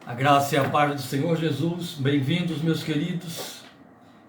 A graça e a paz do Senhor Jesus, bem-vindos, meus queridos.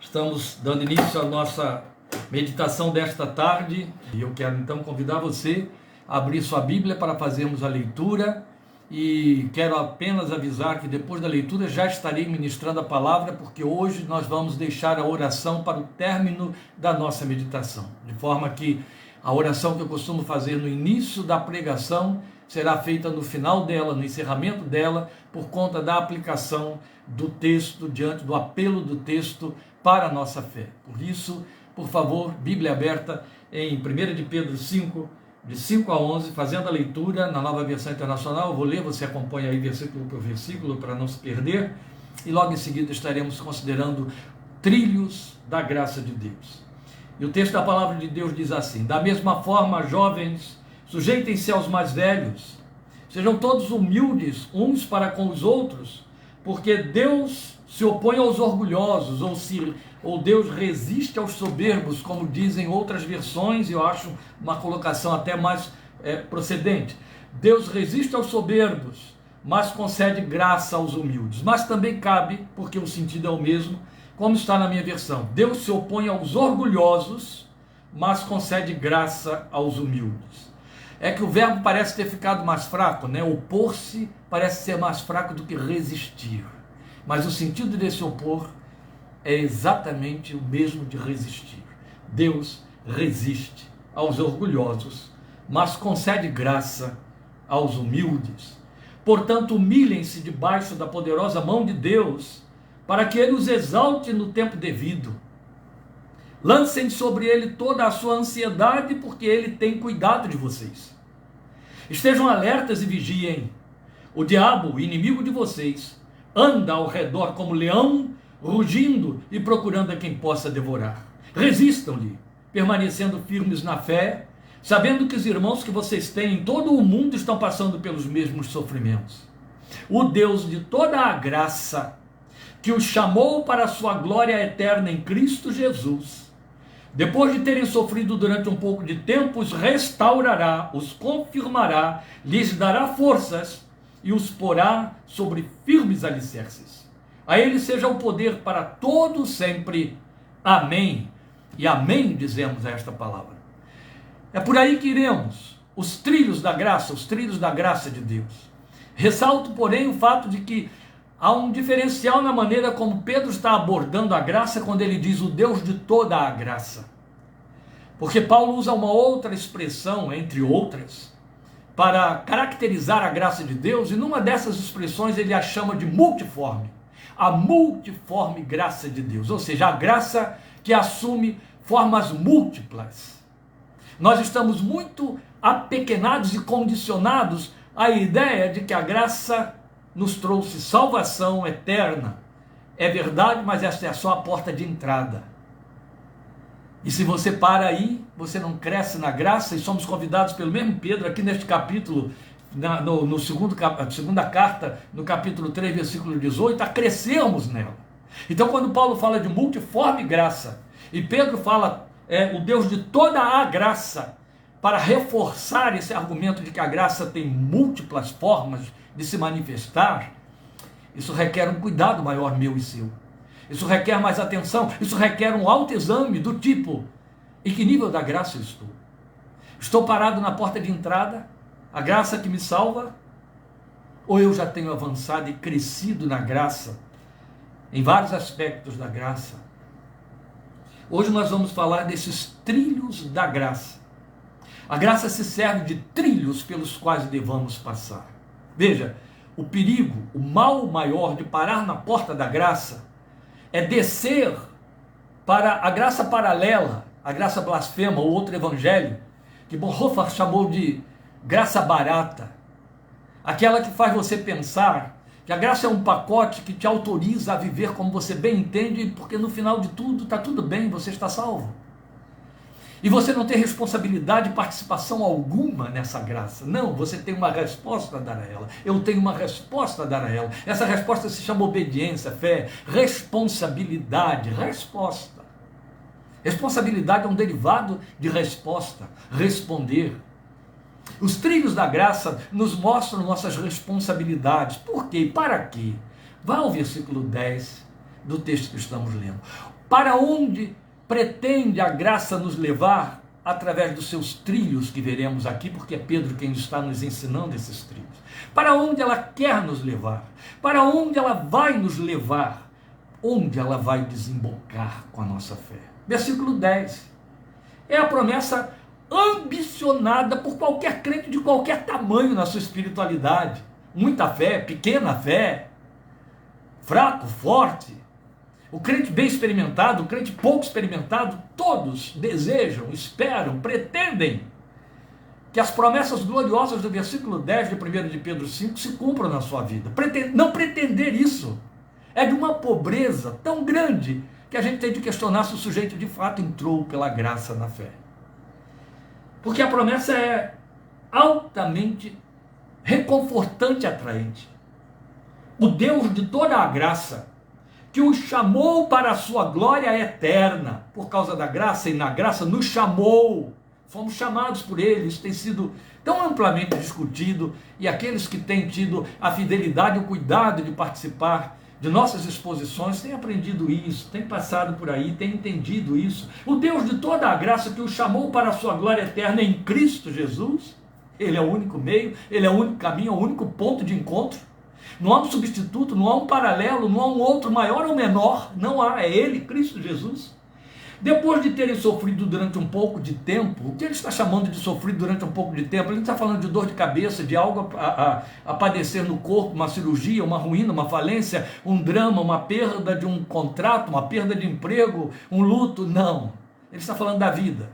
Estamos dando início à nossa meditação desta tarde e eu quero então convidar você a abrir sua Bíblia para fazermos a leitura. E quero apenas avisar que depois da leitura já estarei ministrando a palavra, porque hoje nós vamos deixar a oração para o término da nossa meditação, de forma que a oração que eu costumo fazer no início da pregação será feita no final dela, no encerramento dela, por conta da aplicação do texto, diante do apelo do texto para a nossa fé. Por isso, por favor, Bíblia aberta em 1 de Pedro 5, de 5 a 11, fazendo a leitura na Nova Versão Internacional. Eu vou ler, você acompanha aí versículo por versículo para não se perder, e logo em seguida estaremos considerando trilhos da graça de Deus. E o texto da palavra de Deus diz assim: da mesma forma, jovens, sujeitem-se aos mais velhos, sejam todos humildes uns para com os outros, porque Deus se opõe aos orgulhosos, ou Deus resiste aos soberbos, como dizem outras versões, e eu acho uma colocação até mais procedente. Deus resiste aos soberbos, mas concede graça aos humildes. Mas também cabe, porque o sentido é o mesmo, como está na minha versão: Deus se opõe aos orgulhosos, mas concede graça aos humildes. É que o verbo parece ter ficado mais fraco, né? Opor-se parece ser mais fraco do que resistir. Mas o sentido desse opor é exatamente o mesmo de resistir. Deus resiste aos orgulhosos, mas concede graça aos humildes. Portanto, humilhem-se debaixo da poderosa mão de Deus, para que Ele os exalte no tempo devido. Lancem sobre Ele toda a sua ansiedade, porque Ele tem cuidado de vocês. Estejam alertas e vigiem. O diabo, o inimigo de vocês, anda ao redor como leão, rugindo e procurando a quem possa devorar. Resistam-lhe, permanecendo firmes na fé, sabendo que os irmãos que vocês têm em todo o mundo estão passando pelos mesmos sofrimentos. O Deus de toda a graça, que os chamou para a sua glória eterna em Cristo Jesus, depois de terem sofrido durante um pouco de tempo, os restaurará, os confirmará, lhes dará forças e os porá sobre firmes alicerces. A Ele seja o poder para todo sempre. Amém. E amém dizemos a esta palavra. É por aí que iremos, os trilhos da graça de Deus. Ressalto, porém, o fato de que há um diferencial na maneira como Pedro está abordando a graça quando ele diz o Deus de toda a graça. Porque Paulo usa uma outra expressão, entre outras, para caracterizar a graça de Deus, e numa dessas expressões ele a chama de multiforme. A multiforme graça de Deus, ou seja, a graça que assume formas múltiplas. Nós estamos muito apequenados e condicionados à ideia de que a graça nos trouxe salvação eterna. É verdade, mas esta é só a porta de entrada. E se você para aí, você não cresce na graça, e somos convidados pelo mesmo Pedro, aqui neste capítulo, segunda carta, no capítulo 3, versículo 18, a crescermos nela. Então, quando Paulo fala de multiforme graça, e Pedro fala, o Deus de toda a graça, para reforçar esse argumento de que a graça tem múltiplas formas de se manifestar, isso requer um cuidado maior meu e seu. Isso requer mais atenção, isso requer um autoexame do tipo: em que nível da graça eu estou? Estou parado na porta de entrada, a graça que me salva? Ou eu já tenho avançado e crescido na graça, em vários aspectos da graça? Hoje nós vamos falar desses trilhos da graça. A graça se serve de trilhos pelos quais devamos passar. Veja, o perigo, o mal maior de parar na porta da graça é descer para a graça paralela, a graça blasfema, ou outro evangelho, que Bonhoeffer chamou de graça barata. Aquela que faz você pensar que a graça é um pacote que te autoriza a viver como você bem entende, porque no final de tudo está tudo bem, você está salvo. E você não tem responsabilidade e participação alguma nessa graça. Não, você tem uma resposta a dar a ela. Eu tenho uma resposta a dar a ela. Essa resposta se chama obediência, fé, responsabilidade, resposta. Responsabilidade é um derivado de resposta, responder. Os trilhos da graça nos mostram nossas responsabilidades. Por quê? Para quê? Vá ao versículo 10 do texto que estamos lendo. Para onde pretende a graça nos levar? Através dos seus trilhos que veremos aqui, porque é Pedro quem está nos ensinando esses trilhos. Para onde ela quer nos levar? Para onde ela vai nos levar? Onde ela vai desembocar com a nossa fé? Versículo 10. É a promessa ambicionada por qualquer crente de qualquer tamanho na sua espiritualidade. Muita fé, pequena fé, fraco, forte. O crente bem experimentado, o crente pouco experimentado, todos desejam, esperam, pretendem que as promessas gloriosas do versículo 10 de 1 de Pedro 5 se cumpram na sua vida. Não pretender isso é de uma pobreza tão grande que a gente tem de questionar se o sujeito de fato entrou pela graça na fé. Porque a promessa é altamente reconfortante e atraente. O Deus de toda a graça, que os chamou para a sua glória eterna, por causa da graça, e na graça nos chamou, fomos chamados por Ele, isso tem sido tão amplamente discutido, e aqueles que têm tido a fidelidade e o cuidado de participar de nossas exposições têm aprendido isso, têm passado por aí, têm entendido isso. O Deus de toda a graça que os chamou para a sua glória eterna em Cristo Jesus, Ele é o único meio, Ele é o único caminho, é o único ponto de encontro. Não há um substituto, não há um paralelo, não há um outro maior ou menor, não há, é Ele, Cristo Jesus. Depois de terem sofrido durante um pouco de tempo, o que ele está chamando de sofrido durante um pouco de tempo? Ele não está falando de dor de cabeça, de algo a padecer no corpo, uma cirurgia, uma ruína, uma falência, um drama, uma perda de um contrato, uma perda de emprego, um luto, não. Ele está falando da vida.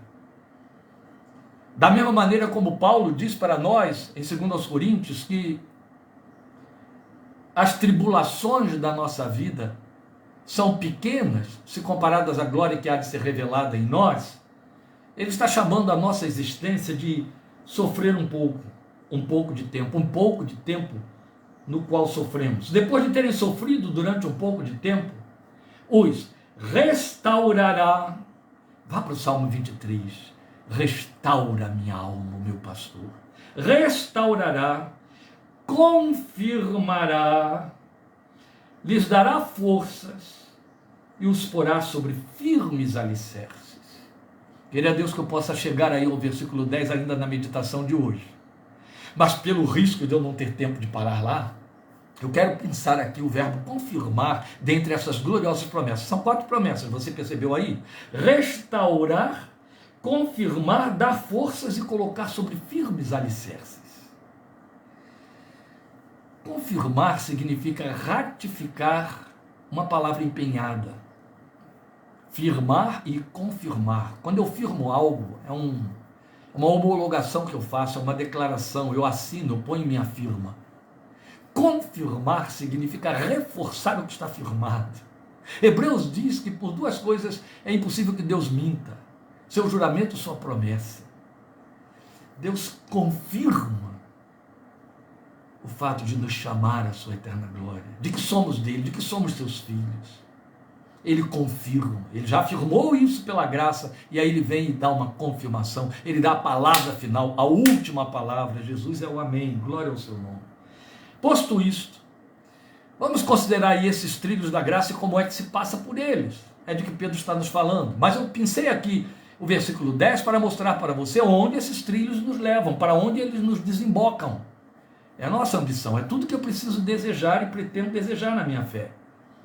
Da mesma maneira como Paulo diz para nós, em 2 Coríntios, que as tribulações da nossa vida são pequenas, se comparadas à glória que há de ser revelada em nós. Ele está chamando a nossa existência de sofrer um pouco de tempo no qual sofremos. Depois de terem sofrido durante um pouco de tempo, os restaurará. Vá para o Salmo 23. Restaura minha alma, meu pastor. Restaurará, confirmará, lhes dará forças e os porá sobre firmes alicerces. Queria Deus que eu possa chegar aí ao versículo 10 ainda na meditação de hoje. Mas pelo risco de eu não ter tempo de parar lá, eu quero pensar aqui o verbo confirmar dentre essas gloriosas promessas. São 4 promessas, você percebeu aí? Restaurar, confirmar, dar forças e colocar sobre firmes alicerces. Confirmar significa ratificar uma palavra empenhada. Firmar e confirmar. Quando eu firmo algo, é uma homologação que eu faço, é uma declaração, eu assino, eu ponho minha firma. Confirmar significa reforçar o que está firmado. Hebreus diz que por 2 coisas é impossível que Deus minta: seu juramento e sua promessa. Deus confirma o fato de nos chamar à sua eterna glória, de que somos dele, de que somos seus filhos. Ele confirma, ele já afirmou isso pela graça, e aí ele vem e dá uma confirmação, ele dá a palavra final, a última palavra. Jesus é o amém, glória ao seu nome. Posto isto, vamos considerar aí esses trilhos da graça e como é que se passa por eles. É de que Pedro está nos falando, mas eu pensei aqui o versículo 10 para mostrar para você onde esses trilhos nos levam, para onde eles nos desembocam. É a nossa ambição, é tudo que eu preciso desejar e pretendo desejar na minha fé.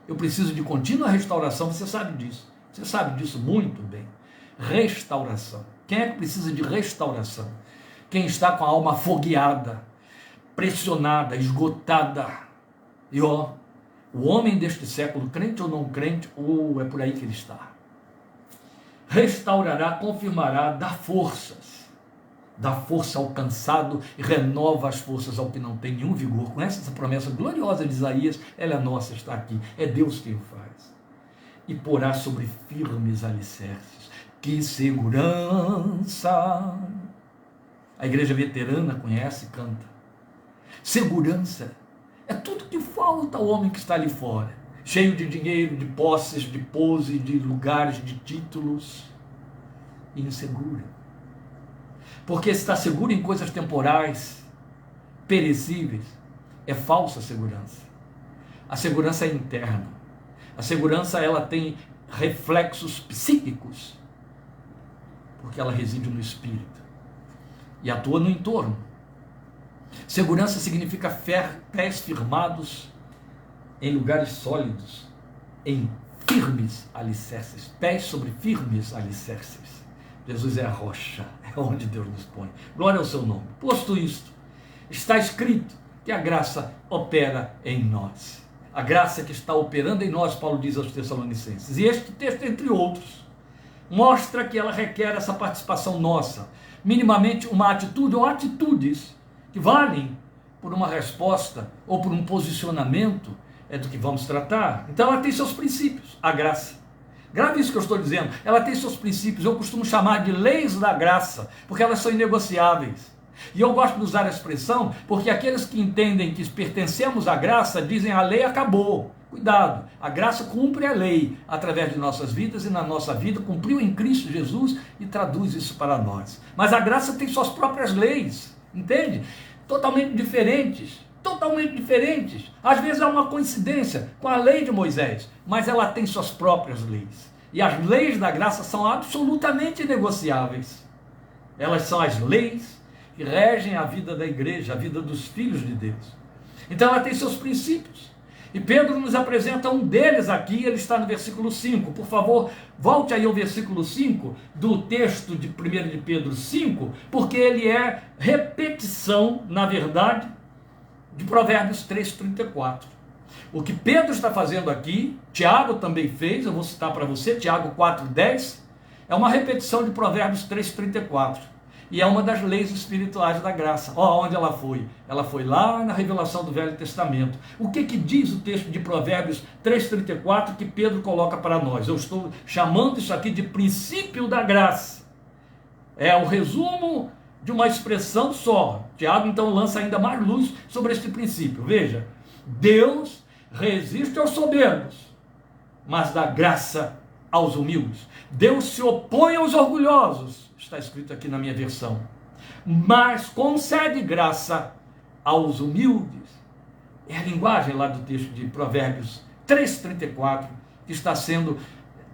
Eu preciso de contínua restauração, você sabe disso. Você sabe disso muito bem. Restauração. Quem é que precisa de restauração? Quem está com a alma afogueada, pressionada, esgotada. E o homem deste século, crente ou não crente, é por aí que ele está. Restaurará, confirmará, dá forças. Dá força ao cansado e renova as forças ao que não tem nenhum vigor. Conhece essa promessa gloriosa de Isaías? Ela é nossa, está aqui. É Deus quem o faz. E porá sobre firmes alicerces. Que segurança! A igreja veterana conhece e canta. Segurança é tudo que falta ao homem que está ali fora. Cheio de dinheiro, de posses, de pose, de lugares, de títulos. E inseguro. Porque estar seguro em coisas temporais, perecíveis, é falsa segurança. A segurança é interna. A segurança, ela tem reflexos psíquicos, porque ela reside no espírito e atua no entorno. Segurança significa pés firmados em lugares sólidos, em firmes alicerces, pés sobre firmes alicerces. Jesus é a rocha, é onde Deus nos põe. Glória ao seu nome. Posto isto, está escrito que a graça opera em nós. A graça que está operando em nós, Paulo diz aos Tessalonicenses. E este texto, entre outros, mostra que ela requer essa participação nossa, minimamente uma atitude ou atitudes que valem por uma resposta ou por um posicionamento, é do que vamos tratar. Então ela tem seus princípios, a graça. Grave isso que eu estou dizendo, ela tem seus princípios, eu costumo chamar de leis da graça, porque elas são inegociáveis. E eu gosto de usar a expressão, porque aqueles que entendem que pertencemos à graça, dizem a lei acabou. Cuidado, a graça cumpre a lei através de nossas vidas e na nossa vida, cumpriu em Cristo Jesus e traduz isso para nós. Mas a graça tem suas próprias leis, entende? Totalmente diferentes. Às vezes há uma coincidência com a lei de Moisés, mas ela tem suas próprias leis. E as leis da graça são absolutamente negociáveis. Elas são as leis que regem a vida da igreja, a vida dos filhos de Deus. Então ela tem seus princípios. E Pedro nos apresenta um deles aqui, ele está no versículo 5. Por favor, volte aí ao versículo 5 do texto de 1 de Pedro 5, porque ele é repetição, na verdade, de Provérbios 3,34. O que Pedro está fazendo aqui, Tiago também fez, eu vou citar para você, Tiago 4,10, é uma repetição de Provérbios 3,34. E é uma das leis espirituais da graça. Onde ela foi? Ela foi lá na revelação do Velho Testamento. O que diz o texto de Provérbios 3,34 que Pedro coloca para nós? Eu estou chamando isso aqui de princípio da graça. É o resumo de uma expressão só. Tiago então lança ainda mais luz sobre este princípio. Veja, Deus resiste aos soberbos, mas dá graça aos humildes. Deus se opõe aos orgulhosos, está escrito aqui na minha versão, mas concede graça aos humildes. É a linguagem lá do texto de Provérbios 3,34 que está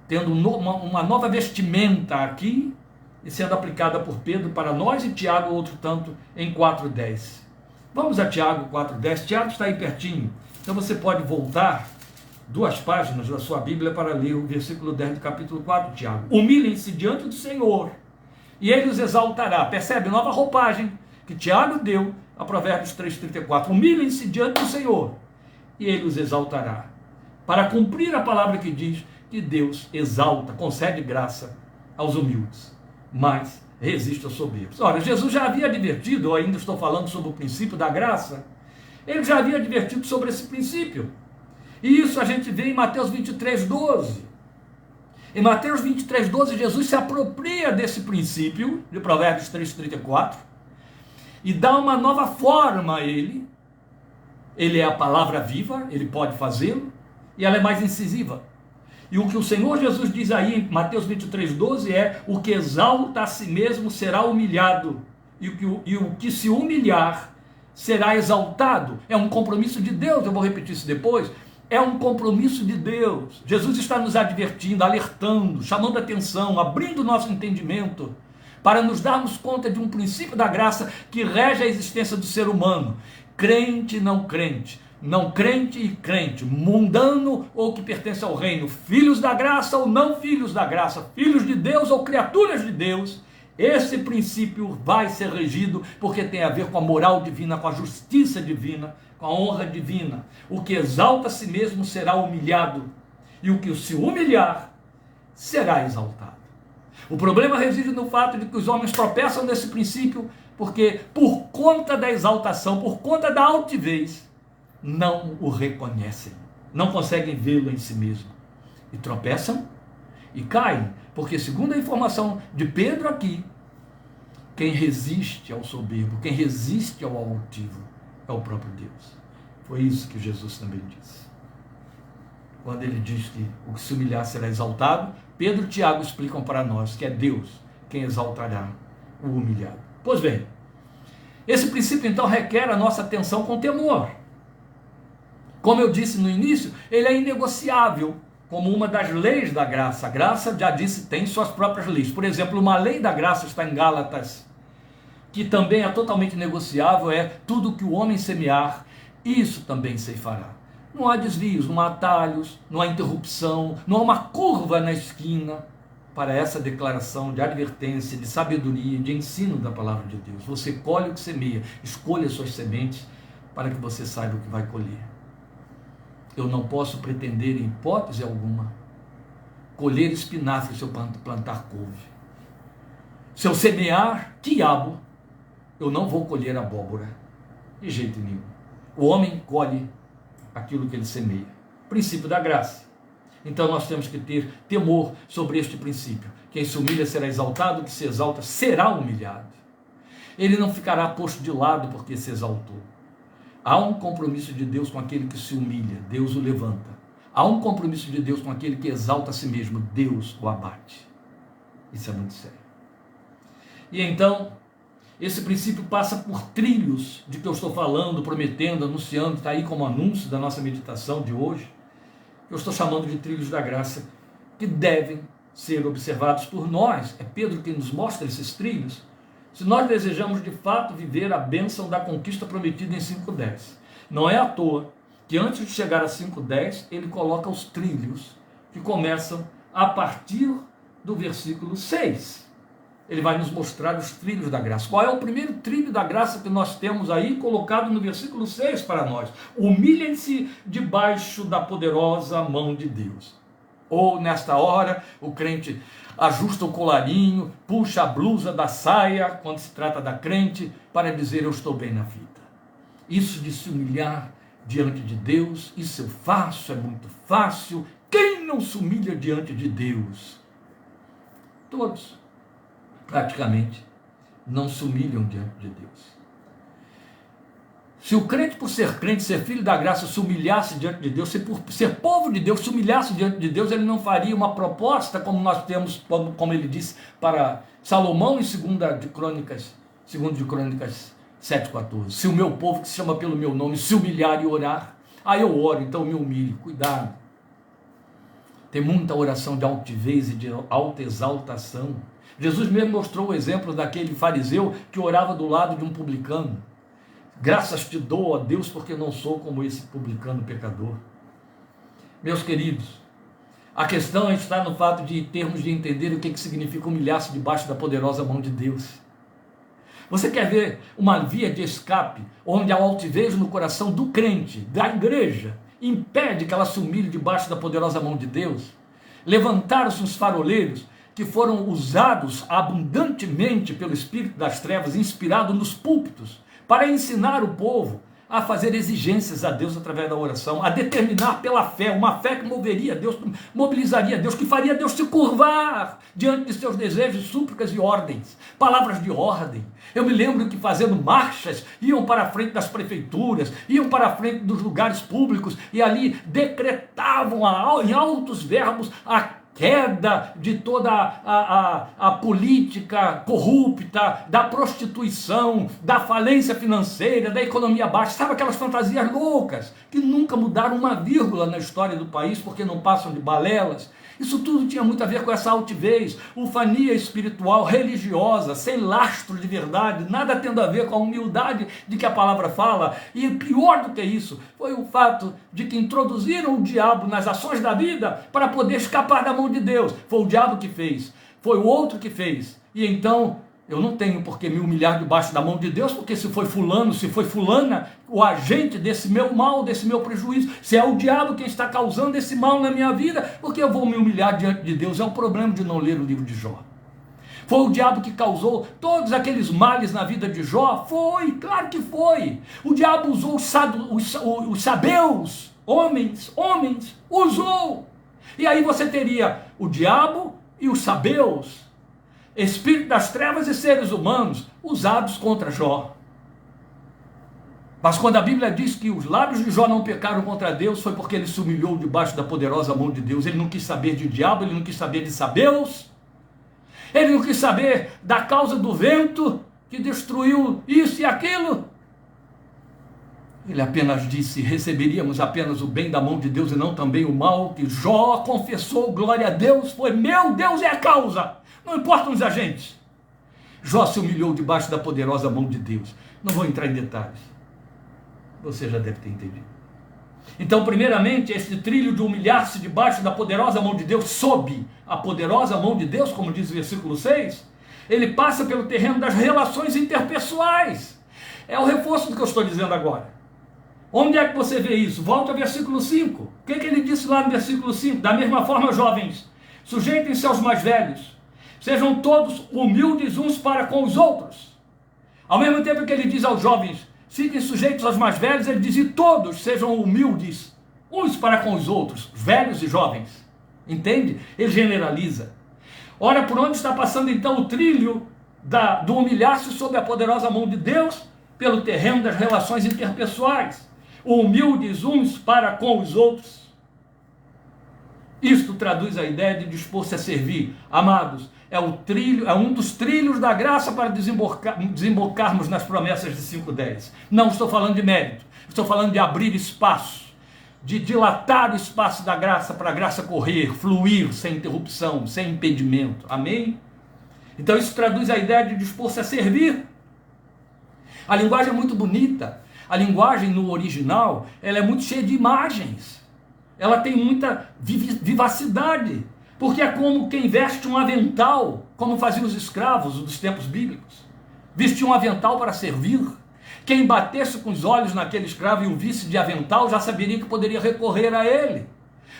tendo uma nova vestimenta aqui e sendo aplicada por Pedro para nós e Tiago outro tanto em 4,10. Vamos a Tiago 4,10. Tiago está aí pertinho, então você pode voltar 2 páginas da sua Bíblia para ler o versículo 10 do capítulo 4, Tiago. Humilhem-se diante do Senhor e Ele os exaltará. Percebe? Nova roupagem que Tiago deu a Provérbios 3,34. Humilhem-se diante do Senhor e Ele os exaltará. Para cumprir a palavra que diz que Deus exalta, concede graça aos humildes, mas resiste aos soberbos. Ora, Jesus já havia advertido, eu ainda estou falando sobre o princípio da graça, ele já havia advertido sobre esse princípio. E isso a gente vê em Mateus 23,12. Em Mateus 23,12, Jesus se apropria desse princípio, de Provérbios 3,34, e dá uma nova forma a ele. Ele é a palavra viva, ele pode fazê-lo, e ela é mais incisiva. E o que o Senhor Jesus diz aí em Mateus 23,12 é: o que exalta a si mesmo será humilhado, e o que se humilhar será exaltado. É um compromisso de Deus, eu vou repetir isso depois. É um compromisso de Deus. Jesus está nos advertindo, alertando, chamando a atenção, abrindo o nosso entendimento, para nos darmos conta de um princípio da graça que rege a existência do ser humano. Crente e não crente, não crente e crente, mundano ou que pertence ao reino, filhos da graça ou não filhos da graça, filhos de Deus ou criaturas de Deus. Esse princípio vai ser regido porque tem a ver com a moral divina, com a justiça divina, com a honra divina. O que exalta a si mesmo será humilhado, e o que se humilhar será exaltado. O problema reside no fato de que os homens tropeçam nesse princípio porque, por conta da exaltação, por conta da altivez, não o reconhecem, não conseguem vê-lo em si mesmo, e tropeçam e caem, porque, segundo a informação de Pedro aqui, quem resiste ao soberbo, quem resiste ao altivo, é o próprio Deus. Foi isso que Jesus também disse. Quando ele diz que o que se humilhar será exaltado, Pedro e Tiago explicam para nós que é Deus quem exaltará o humilhado. Pois bem, esse princípio então requer a nossa atenção com temor. Como eu disse no início, ele é inegociável como uma das leis da graça. A graça, já disse, tem suas próprias leis. Por exemplo, uma lei da graça está em Gálatas, que também é totalmente negociável, é tudo que o homem semear, isso também ceifará. Não há desvios, não há atalhos, não há interrupção, não há uma curva na esquina para essa declaração de advertência, de sabedoria, de ensino da palavra de Deus. Você colhe o que semeia, escolha suas sementes para que você saiba o que vai colher. Eu não posso pretender, em hipótese alguma, colher espinafre se eu plantar couve. Se eu semear quiabo, eu não vou colher abóbora, de jeito nenhum. O homem colhe aquilo que ele semeia. Princípio da graça. Então nós temos que ter temor sobre este princípio. Quem se humilha será exaltado, que se exalta será humilhado. Ele não ficará posto de lado porque se exaltou. Há um compromisso de Deus com aquele que se humilha, Deus o levanta. Há um compromisso de Deus com aquele que exalta a si mesmo, Deus o abate. Isso é muito sério. E então, esse princípio passa por trilhos de que eu estou falando, prometendo, anunciando, está aí como anúncio da nossa meditação de hoje. Eu estou chamando de trilhos da graça, que devem ser observados por nós. É Pedro que nos mostra esses trilhos. Se nós desejamos de fato viver a bênção da conquista prometida em 5:10. Não é à toa que antes de chegar a 5:10, ele coloca os trilhos que começam a partir do versículo 6. Ele vai nos mostrar os trilhos da graça. Qual é o primeiro trilho da graça que nós temos aí, colocado no versículo 6 para nós? Humilhem-se debaixo da poderosa mão de Deus. Ou, nesta hora, o crente ajusta o colarinho, puxa a blusa da saia, quando se trata da crente, para dizer: eu estou bem na vida. Isso de se humilhar diante de Deus, isso eu faço, é muito fácil. Quem não se humilha diante de Deus? Todos, praticamente, não se humilham diante de Deus. Se o crente, por ser crente, ser filho da graça, se humilhasse diante de Deus, se por ser povo de Deus, se humilhasse diante de Deus, ele não faria uma proposta como nós temos, como ele disse para Salomão em 2 de Crônicas 7,14. Se o meu povo, que se chama pelo meu nome, se humilhar e orar, aí eu oro, então eu me humilho. Cuidado. Tem muita oração de altivez e de alta exaltação. Jesus mesmo mostrou o exemplo daquele fariseu que orava do lado de um publicano. Graças te dou, ó Deus, porque não sou como esse publicano pecador. Meus queridos, a questão está no fato de termos de entender o que significa humilhar-se debaixo da poderosa mão de Deus. Você quer ver uma via de escape onde a altivez no coração do crente, da igreja, impede que ela se humilhe debaixo da poderosa mão de Deus? Levantaram-se os faroleiros que foram usados abundantemente pelo Espírito das Trevas, inspirado nos púlpitos, para ensinar o povo a fazer exigências a Deus através da oração, a determinar pela fé, uma fé que moveria Deus, mobilizaria Deus, que faria Deus se curvar diante de seus desejos, súplicas e ordens, palavras de ordem. Eu me lembro que fazendo marchas, iam para a frente das prefeituras, iam para a frente dos lugares públicos e ali decretavam em altos verbos a queda de toda a política corrupta, da prostituição, da falência financeira, da economia baixa. Sabe aquelas fantasias loucas que nunca mudaram uma vírgula na história do país porque não passam de balelas? Isso tudo tinha muito a ver com essa altivez, ufania espiritual, religiosa, sem lastro de verdade, nada tendo a ver com a humildade de que a palavra fala. E pior do que isso, foi o fato de que introduziram o diabo nas ações da vida para poder escapar da mão de Deus. Foi o diabo que fez, foi o outro que fez. E então, eu não tenho por que me humilhar debaixo da mão de Deus, porque se foi fulano, se foi fulana, o agente desse meu mal, desse meu prejuízo, se é o diabo quem está causando esse mal na minha vida, porque eu vou me humilhar diante de Deus? É o problema de não ler o livro de Jó. Foi o diabo que causou todos aqueles males na vida de Jó? Foi, claro que foi. O diabo usou os sabeus, homens, usou. E aí você teria o diabo e os sabeus, espírito das trevas e seres humanos, usados contra Jó. Mas quando a Bíblia diz que os lábios de Jó não pecaram contra Deus, foi porque ele se humilhou debaixo da poderosa mão de Deus. Ele não quis saber de diabo, ele não quis saber de sabeus, ele não quis saber da causa do vento, que destruiu isso e aquilo. Ele apenas disse: receberíamos apenas o bem da mão de Deus e não também o mal, que Jó confessou, glória a Deus, foi meu Deus é a causa, não importam os agentes. Jó se humilhou debaixo da poderosa mão de Deus. Não vou entrar em detalhes, você já deve ter entendido. Então, primeiramente, esse trilho de humilhar-se debaixo da poderosa mão de Deus, sob a poderosa mão de Deus, como diz o versículo 6, ele passa pelo terreno das relações interpessoais. É o reforço do que eu estou dizendo agora. Onde é que você vê isso? Volta ao versículo 5. O que ele disse lá no versículo 5? Da mesma forma, jovens, sujeitem-se aos mais velhos, sejam todos humildes uns para com os outros. Ao mesmo tempo que ele diz aos jovens, fiquem sujeitos aos mais velhos, ele diz, e todos sejam humildes uns para com os outros, velhos e jovens. Entende? Ele generaliza. Ora, por onde está passando então o trilho do humilhar-se sob a poderosa mão de Deus? Pelo terreno das relações interpessoais. Humildes uns para com os outros. Isto traduz a ideia de dispor-se a servir. Amados, é um dos trilhos da graça para desembocarmos nas promessas de 5:10. Não estou falando de mérito, estou falando de abrir espaço, de dilatar o espaço da graça para a graça correr, fluir sem interrupção, sem impedimento. Amém? Então isso traduz a ideia de dispor-se a servir. A linguagem é muito bonita. A linguagem no original, ela é muito cheia de imagens. Ela tem muita vivacidade. Porque é como quem veste um avental, como faziam os escravos dos tempos bíblicos. Vestiam um avental para servir. Quem batesse com os olhos naquele escravo e o visse de avental, já saberia que poderia recorrer a ele.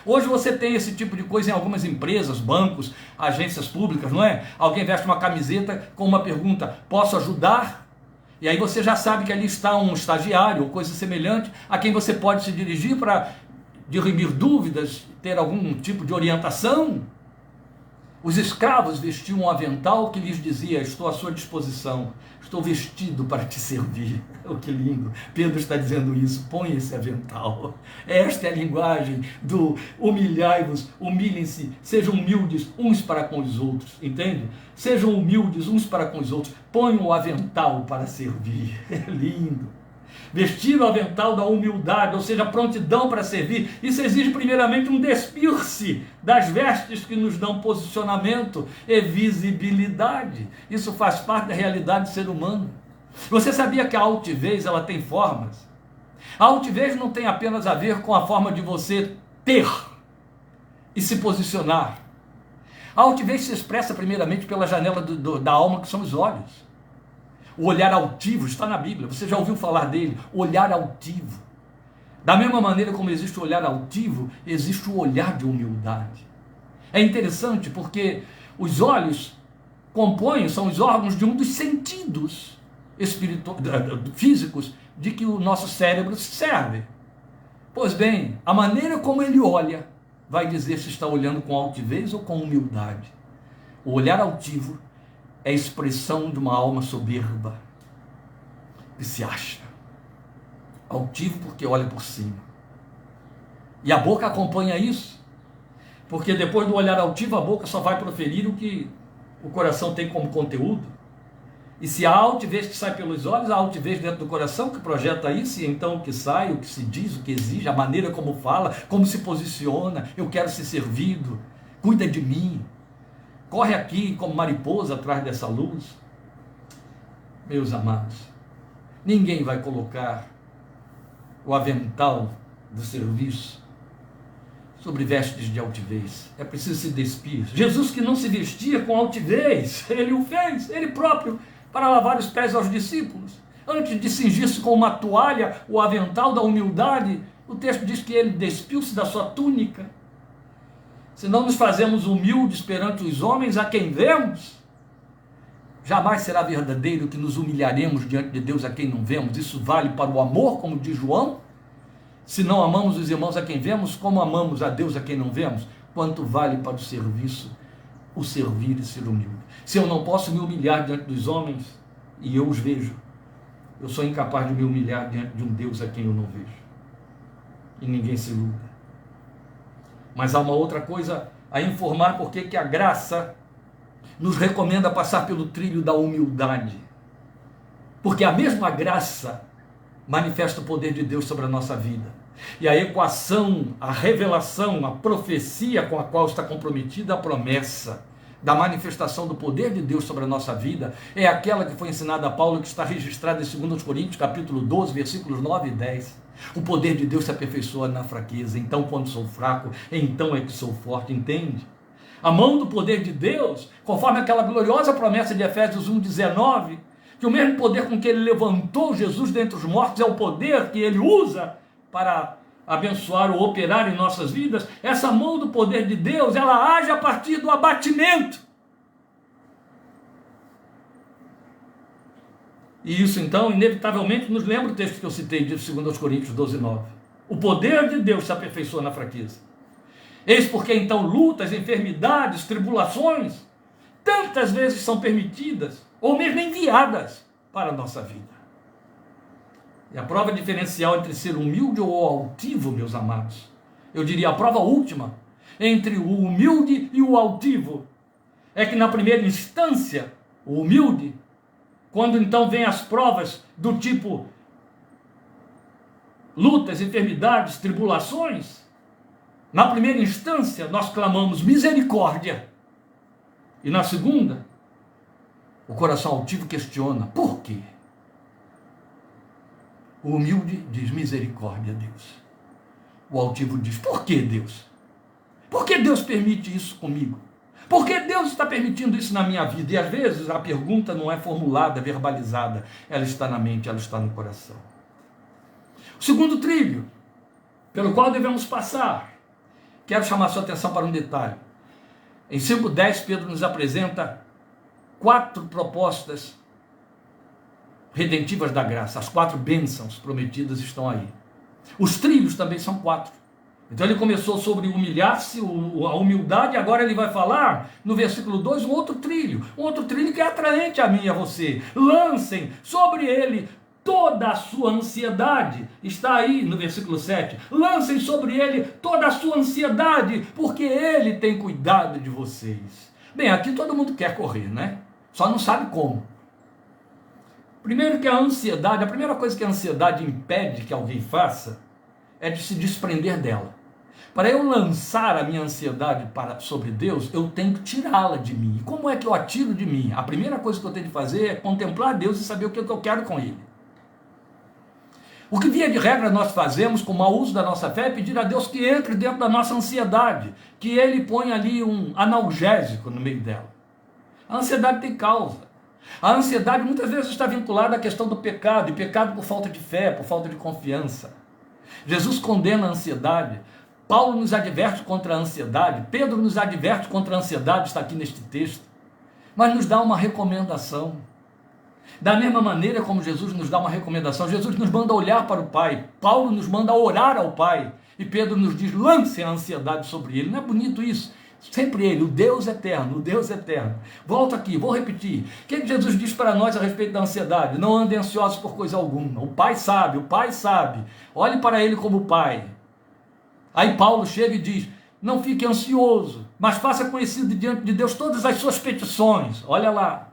Hoje você tem esse tipo de coisa em algumas empresas, bancos, agências públicas, não é? Alguém veste uma camiseta com uma pergunta, posso ajudar? E aí você já sabe que ali está um estagiário ou coisa semelhante, a quem você pode se dirigir para dirimir dúvidas, ter algum tipo de orientação. Os escravos vestiam um avental que lhes dizia, estou à sua disposição, estou vestido para te servir. Oh, que lindo, Pedro está dizendo isso, põe esse avental. Esta é a linguagem do humilhai-vos, humilhem-se, sejam humildes uns para com os outros, entende? Sejam humildes uns para com os outros, ponham o avental para servir. É lindo. Vestir o avental da humildade, ou seja, prontidão para servir. Isso exige primeiramente um despir-se das vestes que nos dão posicionamento e visibilidade. Isso faz parte da realidade do ser humano. Você sabia que a altivez ela tem formas? A altivez não tem apenas a ver com a forma de você ter e se posicionar. A altivez se expressa primeiramente pela janela da alma, que são os olhos. O olhar altivo está na Bíblia, você já ouviu falar dele, olhar altivo. Da mesma maneira como existe o olhar altivo, existe o olhar de humildade. É interessante porque os olhos são os órgãos de um dos sentidos físicos de que o nosso cérebro serve. Pois bem, a maneira como ele olha vai dizer se está olhando com altivez ou com humildade. O olhar altivo é a expressão de uma alma soberba, que se acha. Altivo porque olha por cima. E a boca acompanha isso, porque depois do olhar altivo, a boca só vai proferir o que o coração tem como conteúdo. E se há altivez que sai pelos olhos, há altivez dentro do coração que projeta isso, e então o que sai, o que se diz, o que exige, a maneira como fala, como se posiciona, eu quero ser servido, cuida de mim. Corre aqui como mariposa atrás dessa luz. Meus amados, ninguém vai colocar o avental do serviço sobre vestes de altivez. É preciso se despir. Jesus, que não se vestia com altivez, ele o fez, ele próprio, para lavar os pés aos discípulos. Antes de cingir-se com uma toalha, o avental da humildade, o texto diz que ele despiu-se da sua túnica. Se não nos fazemos humildes perante os homens a quem vemos, jamais será verdadeiro que nos humilharemos diante de Deus a quem não vemos. Isso vale para o amor, como diz João. Se não amamos os irmãos a quem vemos, como amamos a Deus a quem não vemos? Quanto vale para o serviço, o servir e ser humilde? Se eu não posso me humilhar diante dos homens, e eu os vejo, eu sou incapaz de me humilhar diante de um Deus a quem eu não vejo. E ninguém se iluda. Mas há uma outra coisa a informar, porque que a graça nos recomenda passar pelo trilho da humildade. Porque a mesma graça manifesta o poder de Deus sobre a nossa vida. E a equação, a revelação, a profecia com a qual está comprometida a promessa da manifestação do poder de Deus sobre a nossa vida é aquela que foi ensinada a Paulo, que está registrada em 2 Coríntios, capítulo 12, versículos 9 e 10. O poder de Deus se aperfeiçoa na fraqueza. Então, quando sou fraco, então é que sou forte, entende? A mão do poder de Deus, conforme aquela gloriosa promessa de Efésios 1,19, que o mesmo poder com que ele levantou Jesus dentre os mortos é o poder que ele usa para abençoar ou operar em nossas vidas. Essa mão do poder de Deus, ela age a partir do abatimento. E isso então, inevitavelmente, nos lembra o texto que eu citei de 2 Coríntios 12, 9. O poder de Deus se aperfeiçoa na fraqueza. Eis porque então lutas, enfermidades, tribulações, tantas vezes são permitidas, ou mesmo enviadas para a nossa vida. E a prova diferencial entre ser humilde ou altivo, meus amados, eu diria a prova última entre o humilde e o altivo, é que na primeira instância, o humilde, quando então vem as provas do tipo lutas, enfermidades, tribulações, na primeira instância nós clamamos misericórdia. E na segunda, o coração altivo questiona, por quê? O humilde diz misericórdia, Deus. O altivo diz, por que Deus? Por que Deus permite isso comigo? Por que Deus está permitindo isso na minha vida? E às vezes a pergunta não é formulada, verbalizada, ela está na mente, ela está no coração. O segundo trilho, pelo qual devemos passar, quero chamar sua atenção para um detalhe. Em 5:10, Pedro nos apresenta 4 propostas redentivas da graça. As 4 bênçãos prometidas estão aí. Os trilhos também são 4. Então ele começou sobre humilhar-se, a humildade, e agora ele vai falar, no versículo 2, um outro trilho que é atraente a mim e a você. Lancem sobre ele toda a sua ansiedade. Está aí no versículo 7. Lancem sobre ele toda a sua ansiedade, porque ele tem cuidado de vocês. Bem, aqui todo mundo quer correr, né? Só não sabe como. Primeiro que a ansiedade, a primeira coisa que a ansiedade impede que alguém faça é de se desprender dela. Para eu lançar a minha ansiedade sobre Deus, eu tenho que tirá-la de mim. E como é que eu a tiro de mim? A primeira coisa que eu tenho de fazer é contemplar Deus e saber o que eu quero com Ele. O que via de regra nós fazemos com o mau uso da nossa fé é pedir a Deus que entre dentro da nossa ansiedade, que Ele ponha ali um analgésico no meio dela. A ansiedade tem causa. A ansiedade muitas vezes está vinculada à questão do pecado, e pecado por falta de fé, por falta de confiança. Jesus condena a ansiedade. Paulo nos adverte contra a ansiedade, Pedro nos adverte contra a ansiedade, está aqui neste texto, mas nos dá uma recomendação. Da mesma maneira como Jesus nos dá uma recomendação, Jesus nos manda olhar para o Pai, Paulo nos manda orar ao Pai, e Pedro nos diz, lancem a ansiedade sobre Ele. Não é bonito isso? Sempre Ele, o Deus eterno, o Deus eterno. Volto aqui, vou repetir. O que Jesus diz para nós a respeito da ansiedade? Não andem ansiosos por coisa alguma. O Pai sabe, o Pai sabe. Olhe para Ele como Pai. Aí Paulo chega e diz, não fique ansioso, mas faça conhecido diante de Deus todas as suas petições. Olha lá.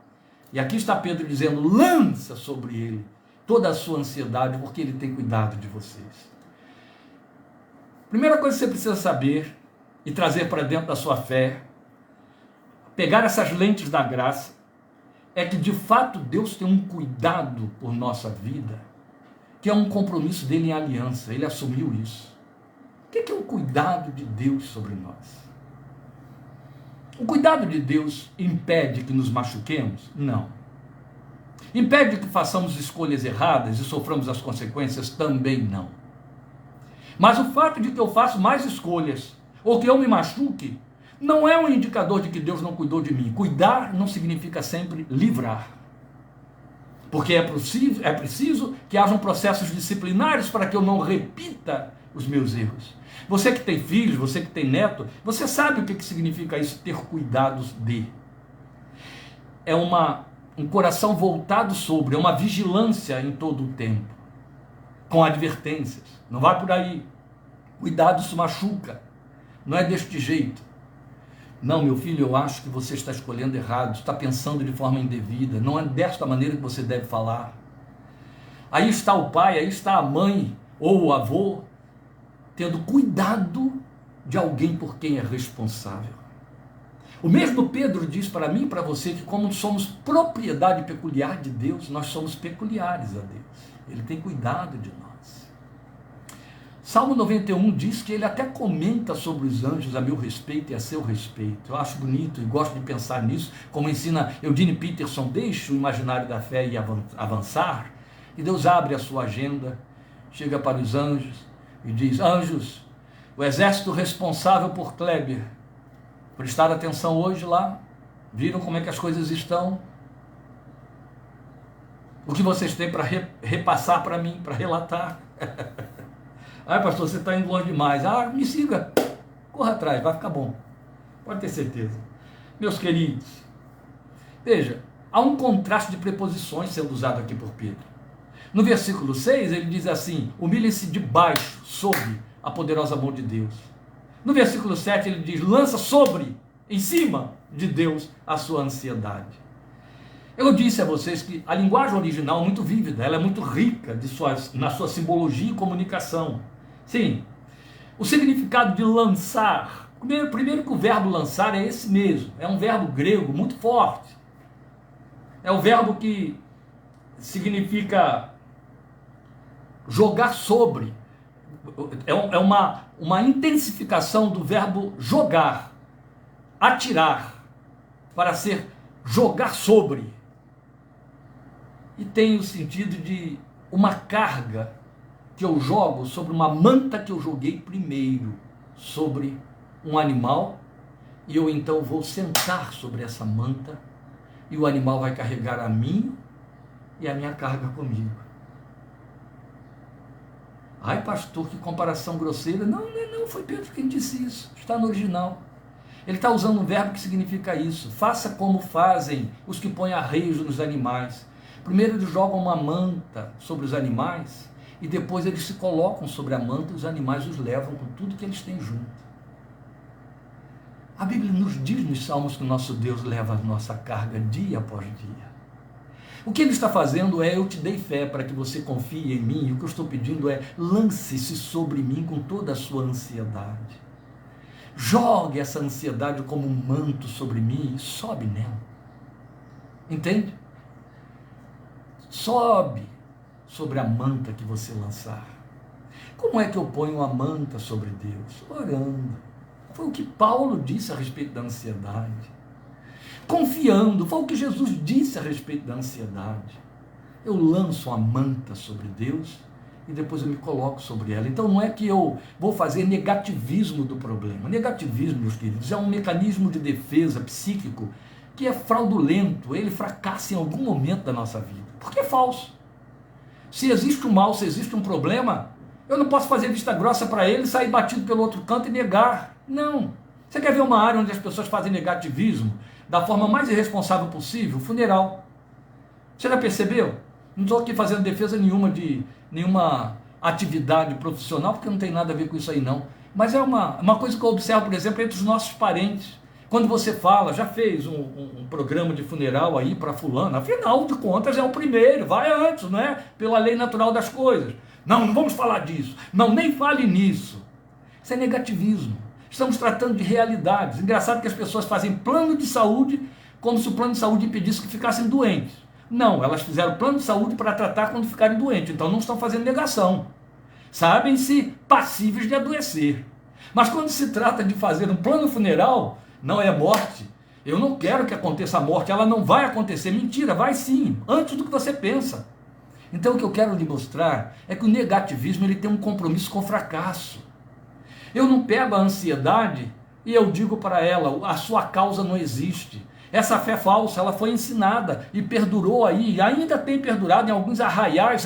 E aqui está Pedro dizendo, lança sobre Ele toda a sua ansiedade, porque Ele tem cuidado de vocês. Primeira coisa que você precisa saber e trazer para dentro da sua fé, pegar essas lentes da graça, é que de fato Deus tem um cuidado por nossa vida, que é um compromisso dele em aliança. Ele assumiu isso. O que é o cuidado de Deus sobre nós? O cuidado de Deus impede que nos machuquemos? Não. Impede que façamos escolhas erradas e soframos as consequências? Também não. Mas o fato de que eu faço mais escolhas ou que eu me machuque não é um indicador de que Deus não cuidou de mim. Cuidar não significa sempre livrar. Porque é preciso que hajam processos disciplinares para que eu não repita os meus erros. Você que tem filhos, você que tem neto, você sabe o que significa isso, ter cuidados de. É um coração voltado sobre, é uma vigilância em todo o tempo, com advertências. Não vai por aí. Cuidado, isso machuca. Não é deste jeito. Não, meu filho, eu acho que você está escolhendo errado, está pensando de forma indevida, não é desta maneira que você deve falar. Aí está o pai, aí está a mãe ou o avô, tendo cuidado de alguém por quem é responsável. O mesmo Pedro diz para mim e para você que, como somos propriedade peculiar de Deus, nós somos peculiares a Deus. Ele tem cuidado de nós. Salmo 91 diz que ele até comenta sobre os anjos a meu respeito e a seu respeito. Eu acho bonito e gosto de pensar nisso, como ensina Eugene Peterson: deixe o imaginário da fé e avançar. E Deus abre a sua agenda, chega para os anjos e diz: anjos, o exército responsável por Kleber, prestaram atenção hoje lá? Viram como é que as coisas estão? O que vocês têm para repassar para mim, para relatar? Ai, pastor, você está indo longe demais. Ah, me siga, corra atrás, vai ficar bom. Pode ter certeza. Meus queridos, veja, há um contraste de preposições sendo usado aqui por Pedro. No versículo 6, ele diz assim: humilhem-se debaixo, sob a poderosa mão de Deus. No versículo 7 ele diz: lança sobre, em cima de Deus, a sua ansiedade. Eu disse a vocês que a linguagem original é muito vívida, ela é muito rica na sua simbologia e comunicação. Sim, o significado de lançar, primeiro que o verbo lançar é esse mesmo, é um verbo grego muito forte. É o verbo que significa jogar sobre, é uma intensificação do verbo jogar, atirar, para ser jogar sobre. E tem o sentido de uma carga que eu jogo sobre uma manta que eu joguei primeiro, sobre um animal, e eu então vou sentar sobre essa manta, e o animal vai carregar a mim e a minha carga comigo. Ai, pastor, que comparação grosseira. Não, foi Pedro quem disse isso, está no original. Ele está usando um verbo que significa isso: faça como fazem os que põem arrejo nos animais. Primeiro eles jogam uma manta sobre os animais, e depois eles se colocam sobre a manta e os animais os levam com tudo que eles têm junto. A Bíblia nos diz nos Salmos que o nosso Deus leva a nossa carga dia após dia. O que ele está fazendo é: eu te dei fé para que você confie em mim, e o que eu estou pedindo é: lance-se sobre mim com toda a sua ansiedade. Jogue essa ansiedade como um manto sobre mim e sobe nela. Entende? Sobe sobre a manta que você lançar. Como é que eu ponho a manta sobre Deus? Orando. Foi o que Paulo disse a respeito da ansiedade. Confiando, foi o que Jesus disse a respeito da ansiedade. Eu lanço a manta sobre Deus e depois eu me coloco sobre ela. Então não é que eu vou fazer negativismo do problema. Negativismo, meus queridos, é um mecanismo de defesa psíquico que é fraudulento, ele fracassa em algum momento da nossa vida, porque é falso. Se existe um mal, se existe um problema, eu não posso fazer vista grossa para ele, sair batido pelo outro canto e negar. Não. Você quer ver uma área onde as pessoas fazem negativismo da forma mais irresponsável possível? Funeral. Você já percebeu? Não estou aqui fazendo defesa nenhuma de nenhuma atividade profissional, porque não tem nada a ver com isso aí não. Mas é uma coisa que eu observo, por exemplo, entre os nossos parentes. Quando você fala, já fez um programa de funeral aí para fulano, afinal de contas é o primeiro, vai antes, não é? Pela lei natural das coisas. Não vamos falar disso. Não, nem fale nisso. Isso é negativismo. Estamos tratando de realidades. Engraçado que as pessoas fazem plano de saúde como se o plano de saúde impedisse que ficassem doentes. Não, elas fizeram plano de saúde para tratar quando ficarem doentes. Então não estão fazendo negação. Sabem-se passíveis de adoecer. Mas quando se trata de fazer um plano funeral, não é morte. Eu não quero que aconteça a morte, ela não vai acontecer. Mentira, vai sim, antes do que você pensa. Então o que eu quero lhe mostrar é que o negativismo ele tem um compromisso com o fracasso. Eu não pego a ansiedade e eu digo para ela: a sua causa não existe. Essa fé falsa, ela foi ensinada e perdurou aí, e ainda tem perdurado em alguns arraiais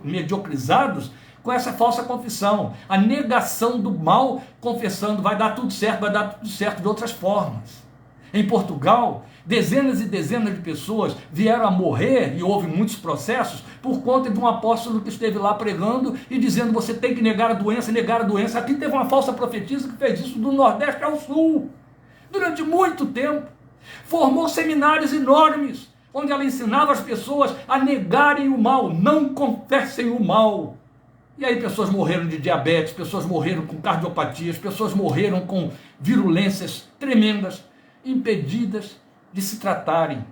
mediocrizados com essa falsa confissão, a negação do mal, confessando vai dar tudo certo de outras formas. Em Portugal, dezenas e dezenas de pessoas vieram a morrer, e houve muitos processos, por conta de um apóstolo que esteve lá pregando e dizendo: você tem que negar a doença, negar a doença. Aqui teve uma falsa profetisa que fez isso do Nordeste ao Sul, durante muito tempo. Formou seminários enormes, onde ela ensinava as pessoas a negarem o mal, não confessem o mal. E aí pessoas morreram de diabetes, pessoas morreram com cardiopatias, pessoas morreram com virulências tremendas, impedidas de se tratarem.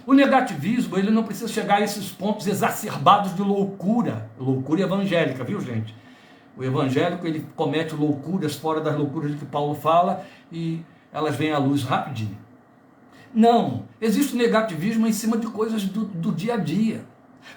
O negativismo, ele não precisa chegar a esses pontos exacerbados de loucura evangélica, viu, gente? O evangélico, ele comete loucuras fora das loucuras de que Paulo fala e elas vêm à luz rapidinho. Não, existe negativismo em cima de coisas do dia a dia.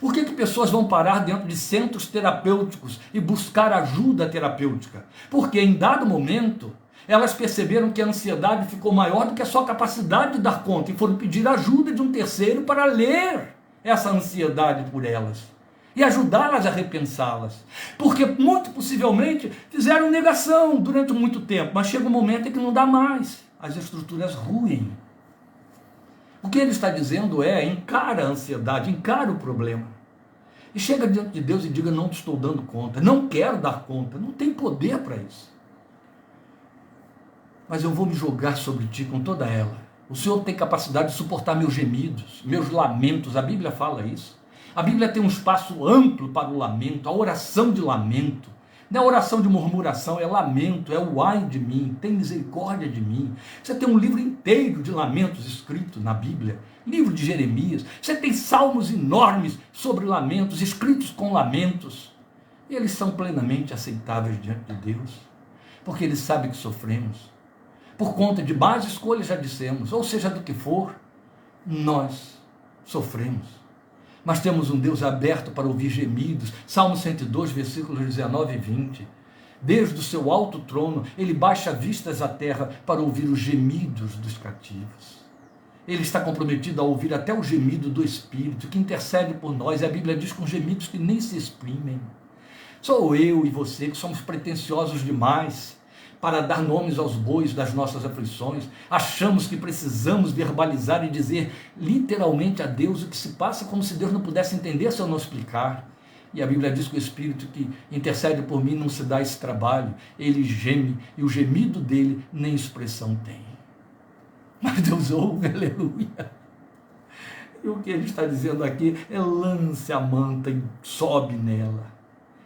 Por que pessoas vão parar dentro de centros terapêuticos e buscar ajuda terapêutica? Porque em dado momento, elas perceberam que a ansiedade ficou maior do que a sua capacidade de dar conta e foram pedir ajuda de um terceiro para ler essa ansiedade por elas e ajudá-las a repensá-las. Porque muito possivelmente fizeram negação durante muito tempo, mas chega um momento em que não dá mais, as estruturas ruem. O que ele está dizendo é: encara a ansiedade, encara o problema. E chega diante de Deus e diga: não te estou dando conta, não quero dar conta, não tem poder para isso. Mas eu vou me jogar sobre ti com toda ela. O Senhor tem capacidade de suportar meus gemidos, meus lamentos, a Bíblia fala isso. A Bíblia tem um espaço amplo para o lamento, a oração de lamento. Não é oração de murmuração, é lamento, é o ai de mim, tem misericórdia de mim. Você tem um livro inteiro de lamentos escrito na Bíblia, livro de Jeremias. Você tem salmos enormes sobre lamentos, escritos com lamentos. E eles são plenamente aceitáveis diante de Deus, porque Ele sabe que sofremos. Por conta de más escolhas, já dissemos, ou seja, do que for, nós sofremos. Mas temos um Deus aberto para ouvir gemidos. Salmo 102, versículos 19 e 20. Desde o seu alto trono, ele baixa vistas à terra para ouvir os gemidos dos cativos. Ele está comprometido a ouvir até o gemido do Espírito, que intercede por nós. E a Bíblia diz com gemidos que nem se exprimem. Sou eu e você que somos pretensiosos demais para dar nomes aos bois das nossas aflições. Achamos que precisamos verbalizar e dizer literalmente a Deus o que se passa, como se Deus não pudesse entender se eu não explicar. E a Bíblia diz que o Espírito que intercede por mim não se dá esse trabalho. Ele geme e o gemido dele nem expressão tem. Mas Deus ouve, aleluia. E o que ele está dizendo aqui é: lance a manta e sobe nela.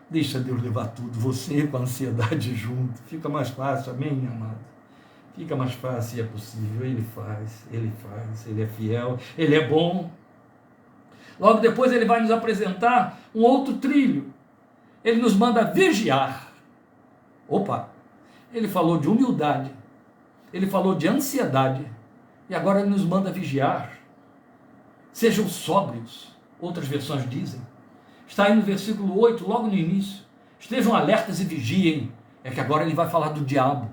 Deixa Deus levar tudo, você com a ansiedade junto. Fica mais fácil, amém, minha amada? Fica mais fácil e é possível. Ele faz, Ele é fiel, Ele é bom. Logo depois ele vai nos apresentar um outro trilho. Ele nos manda vigiar. Opa! Ele falou de humildade, ele falou de ansiedade, e agora ele nos manda vigiar. Sejam sóbrios, outras versões dizem. Está aí no versículo 8, logo no início. Estejam alertas e vigiem. É que agora ele vai falar do diabo.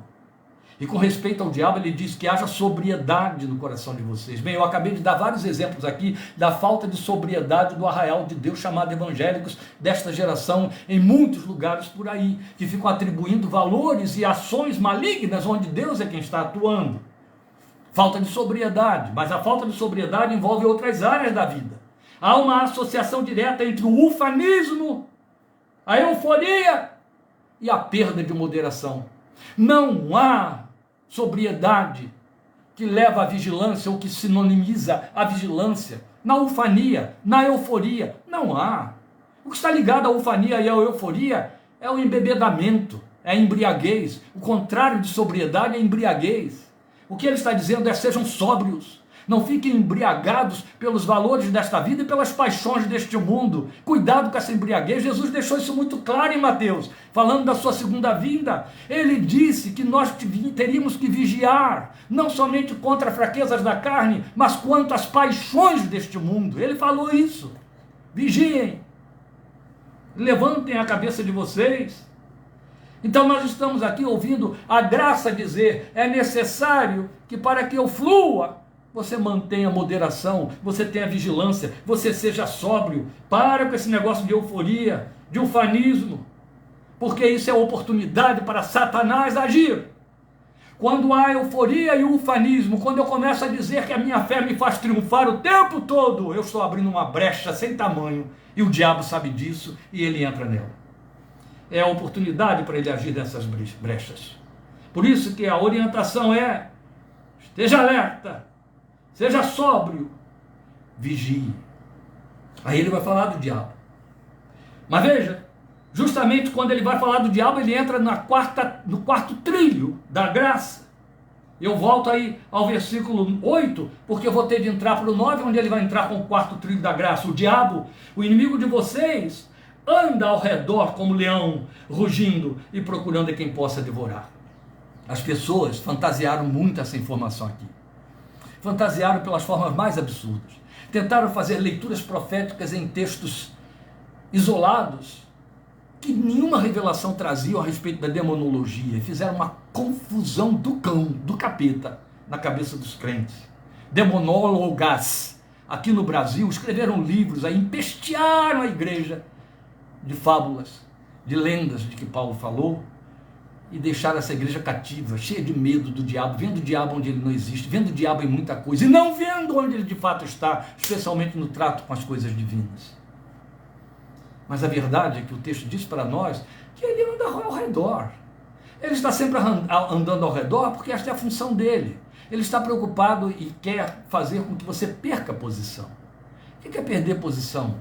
E com respeito ao diabo, ele diz que haja sobriedade no coração de vocês. Bem, eu acabei de dar vários exemplos aqui da falta de sobriedade do arraial de Deus chamado evangélicos desta geração em muitos lugares por aí, que ficam atribuindo valores e ações malignas onde Deus é quem está atuando. Falta de sobriedade, mas a falta de sobriedade envolve outras áreas da vida. Há uma associação direta entre o ufanismo, a euforia e a perda de moderação. Não há sobriedade que leva à vigilância ou que sinonimiza a vigilância na ufania, na euforia. Não há. O que está ligado à ufania e à euforia é o embebedamento, é a embriaguez. O contrário de sobriedade é embriaguez. O que ele está dizendo é: sejam sóbrios. Não fiquem embriagados pelos valores desta vida e pelas paixões deste mundo. Cuidado com essa embriaguez. Jesus deixou isso muito claro em Mateus, falando da sua segunda vinda. Ele disse que nós teríamos que vigiar, não somente contra as fraquezas da carne, mas quanto às paixões deste mundo. Ele falou isso. Vigiem. Levantem a cabeça de vocês. Então nós estamos aqui ouvindo a graça dizer: é necessário que para que eu flua, você mantenha a moderação, você tenha vigilância, você seja sóbrio. Para com esse negócio de euforia, de ufanismo, porque isso é oportunidade para Satanás agir. Quando há euforia e ufanismo, quando eu começo a dizer que a minha fé me faz triunfar o tempo todo, eu estou abrindo uma brecha sem tamanho, e o diabo sabe disso e ele entra nela. É a oportunidade para ele agir nessas brechas. Por isso que a orientação é: esteja alerta, seja sóbrio, vigie. Aí ele vai falar do diabo. Mas veja, justamente quando ele vai falar do diabo, ele entra no quarto trilho da graça. Eu volto aí ao versículo 8, porque eu vou ter de entrar para o 9, onde ele vai entrar com o quarto trilho da graça. O diabo, o inimigo de vocês, anda ao redor como leão, rugindo e procurando a quem possa devorar. As pessoas fantasiaram muito essa informação aqui. Fantasiaram pelas formas mais absurdas. Tentaram fazer leituras proféticas em textos isolados, que nenhuma revelação trazia a respeito da demonologia. Fizeram uma confusão do cão, do capeta, na cabeça dos crentes. Demonólogas, aqui no Brasil, escreveram livros, aí empestearam a igreja de fábulas, de lendas de que Paulo falou, e deixaram essa igreja cativa, cheia de medo do diabo, vendo o diabo onde ele não existe, vendo o diabo em muita coisa, e não vendo onde ele de fato está, especialmente no trato com as coisas divinas. Mas a verdade é que o texto diz para nós que ele anda ao redor. Ele está sempre andando ao redor porque esta é a função dele. Ele está preocupado e quer fazer com que você perca posição. O que é perder posição?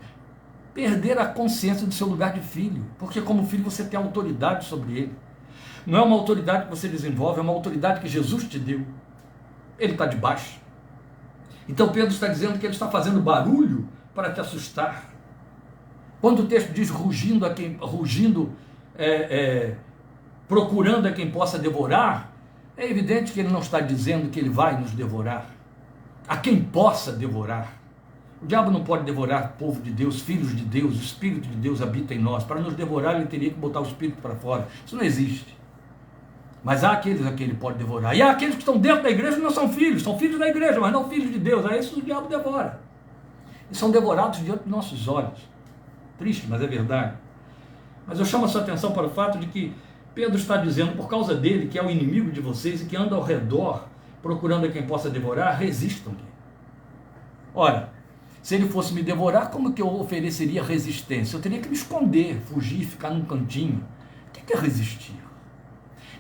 Perder a consciência do seu lugar de filho. Porque como filho você tem autoridade sobre ele. Não é uma autoridade que você desenvolve, é uma autoridade que Jesus te deu. Ele está debaixo. Então Pedro está dizendo que ele está fazendo barulho para te assustar. Quando o texto diz procurando a quem possa devorar, é evidente que ele não está dizendo que ele vai nos devorar. A quem possa devorar. O diabo não pode devorar o povo de Deus, filhos de Deus, o Espírito de Deus habita em nós. Para nos devorar ele teria que botar o Espírito para fora. Isso não existe. Mas há aqueles a quem ele pode devorar. E há aqueles que estão dentro da igreja que não são filhos da igreja, mas não filhos de Deus. A esses o diabo devora. E são devorados diante dos nossos olhos. Triste, mas é verdade. Mas eu chamo a sua atenção para o fato de que Pedro está dizendo, por causa dele, que é o inimigo de vocês e que anda ao redor, procurando a quem possa devorar, resistam-lhe. Ora, se ele fosse me devorar, como que eu ofereceria resistência? Eu teria que me esconder, fugir, ficar num cantinho. O que é resistir?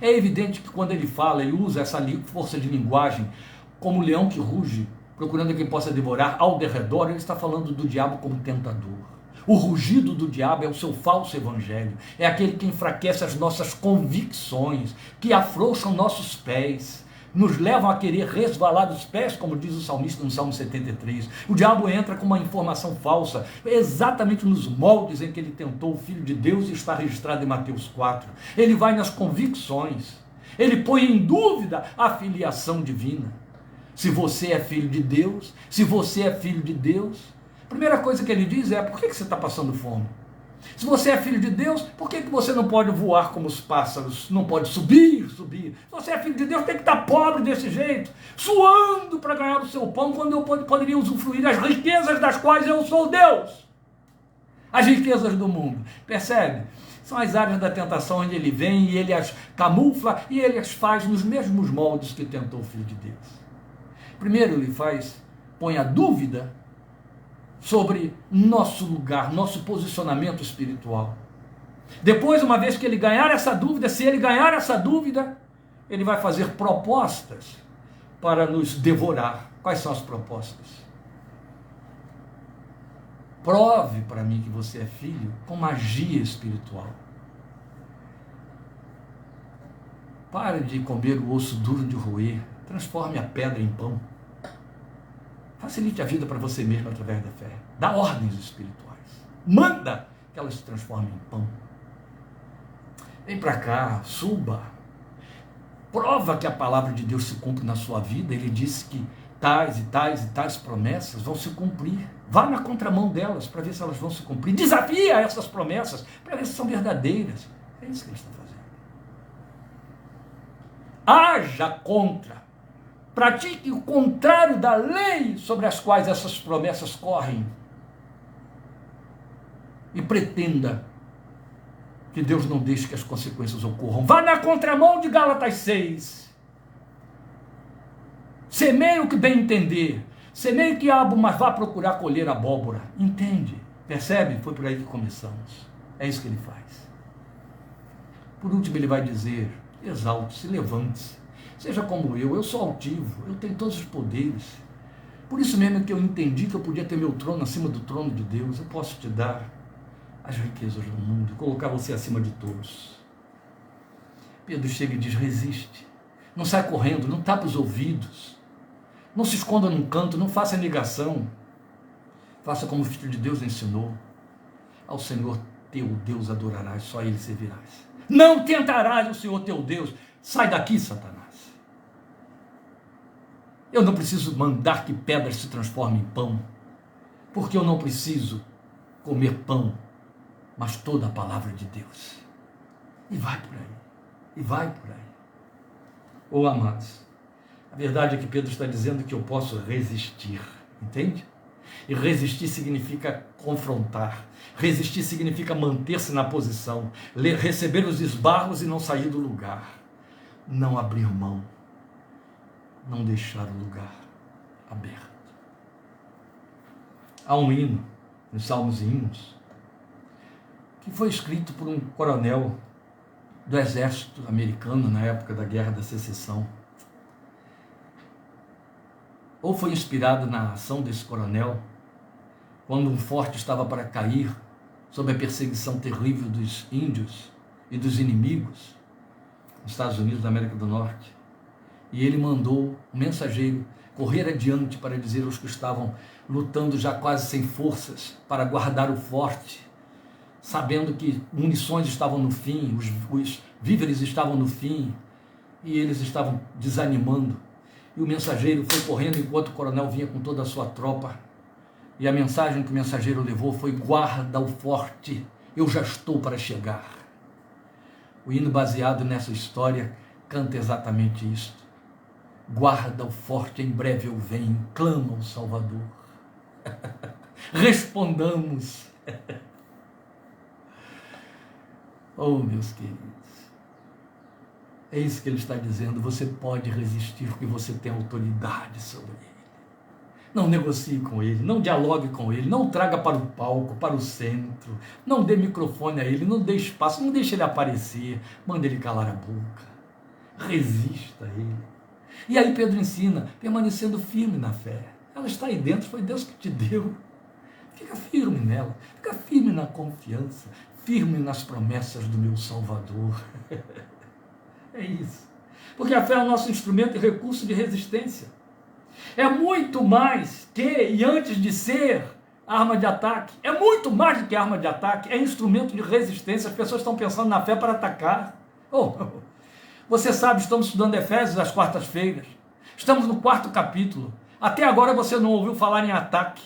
É evidente que quando ele fala, ele usa essa força de linguagem como o leão que ruge, procurando a quem possa devorar ao derredor, ele está falando do diabo como tentador. O rugido do diabo é o seu falso evangelho, é aquele que enfraquece as nossas convicções, que afrouxam nossos pés, nos levam a querer resvalar dos pés, como diz o salmista no Salmo 73. O diabo entra com uma informação falsa, exatamente nos moldes em que ele tentou o Filho de Deus e está registrado em Mateus 4. Ele vai nas convicções, ele põe em dúvida a filiação divina. Se você é filho de Deus, se você é filho de Deus, a primeira coisa que ele diz é: por que você está passando fome? Se você é filho de Deus, por que você não pode voar como os pássaros? Não pode subir? Se você é filho de Deus, tem que estar pobre desse jeito, suando para ganhar o seu pão, quando eu poderia usufruir das riquezas das quais eu sou Deus. As riquezas do mundo, percebe? São as áreas da tentação onde ele vem e ele as camufla e ele as faz nos mesmos moldes que tentou o Filho de Deus. Primeiro ele põe a dúvida sobre nosso lugar, nosso posicionamento espiritual. Depois, uma vez que ele ganhar essa dúvida, se ele ganhar essa dúvida, ele vai fazer propostas para nos devorar. Quais são as propostas? Prove para mim que você é filho com magia espiritual. Pare de comer o osso duro de roer, transforme a pedra em pão. Facilite a vida para você mesmo através da fé. Dá ordens espirituais. Manda que elas se transformem em pão. Vem para cá, suba. Prova que a palavra de Deus se cumpre na sua vida. Ele disse que tais e tais e tais promessas vão se cumprir. Vá na contramão delas para ver se elas vão se cumprir. Desafia essas promessas para ver se são verdadeiras. É isso que ele está fazendo. Haja contra. Pratique o contrário da lei sobre as quais essas promessas correm. E pretenda que Deus não deixe que as consequências ocorram. Vá na contramão de Gálatas 6. Semeie o que bem entender. Semeie o quiabo, mas vá procurar colher abóbora. Entende? Percebe? Foi por aí que começamos. É isso que ele faz. Por último, ele vai dizer: exalte-se, levante-se. Seja como eu sou altivo, eu tenho todos os poderes. Por isso mesmo que eu entendi que eu podia ter meu trono acima do trono de Deus. Eu posso te dar as riquezas do mundo e colocar você acima de todos. Pedro chega e diz: resiste. Não sai correndo, não tapa os ouvidos. Não se esconda num canto, não faça negação. Faça como o Filho de Deus ensinou. Ao Senhor teu Deus adorarás, só a Ele servirás. Não tentarás o Senhor teu Deus. Sai daqui, Satanás. Eu não preciso mandar que pedras se transformem em pão, porque eu não preciso comer pão, mas toda a palavra de Deus. E vai por aí, e vai por aí. Oh, amados, a verdade é que Pedro está dizendo que eu posso resistir, entende? E resistir significa confrontar, resistir significa manter-se na posição, receber os esbarros e não sair do lugar, não abrir mão, não deixar o lugar aberto. Há um hino, nos Salmos e Hinos, que foi escrito por um coronel do exército americano na época da Guerra da Secessão. Ou foi inspirado na ação desse coronel, quando um forte estava para cair sob a perseguição terrível dos índios e dos inimigos nos Estados Unidos da América do Norte. E ele mandou um mensageiro correr adiante para dizer aos que estavam lutando já quase sem forças para guardar o forte, sabendo que munições estavam no fim, os víveres estavam no fim, e eles estavam desanimando. E o mensageiro foi correndo enquanto o coronel vinha com toda a sua tropa. E a mensagem que o mensageiro levou foi: guarda o forte, eu já estou para chegar. O hino baseado nessa história canta exatamente isto. Guarda o forte, em breve eu venho, clama o Salvador. Respondamos. Oh, meus queridos, é isso que ele está dizendo. Você pode resistir porque você tem autoridade sobre ele. Não negocie com ele, não dialogue com ele, não traga para o palco, para o centro, não dê microfone a ele, não dê espaço, não deixe ele aparecer, manda ele calar a boca, resista a ele. E aí Pedro ensina, permanecendo firme na fé. Ela está aí dentro, foi Deus que te deu. Fica firme nela, fica firme na confiança, firme nas promessas do meu Salvador. É isso. Porque a fé é o nosso instrumento e recurso de resistência. É muito mais que, e antes de ser arma de ataque, é muito mais do que arma de ataque, é instrumento de resistência. As pessoas estão pensando na fé para atacar. Você sabe, estamos estudando Efésios às quartas-feiras. Estamos no 4º capítulo. Até agora você não ouviu falar em ataque.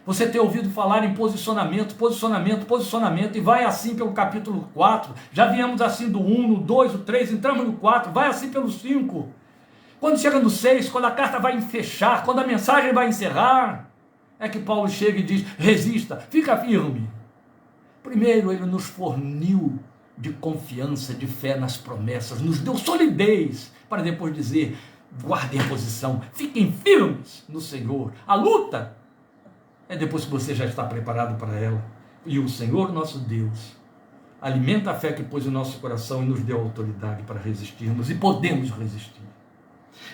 Você tem ouvido falar em posicionamento, posicionamento, posicionamento, e vai assim pelo capítulo 4. Já viemos assim do 1, no 2, no 3, entramos no 4, vai assim pelo 5. Quando chega no 6, quando a carta vai fechar, quando a mensagem vai encerrar, é que Paulo chega e diz: resista, fica firme. Primeiro ele nos forniu de confiança, de fé nas promessas, nos deu solidez, para depois dizer: guardem a posição, fiquem firmes no Senhor. A luta é depois que você já está preparado para ela. E o Senhor nosso Deus alimenta a fé que pôs em nosso coração e nos deu autoridade para resistirmos, e podemos resistir.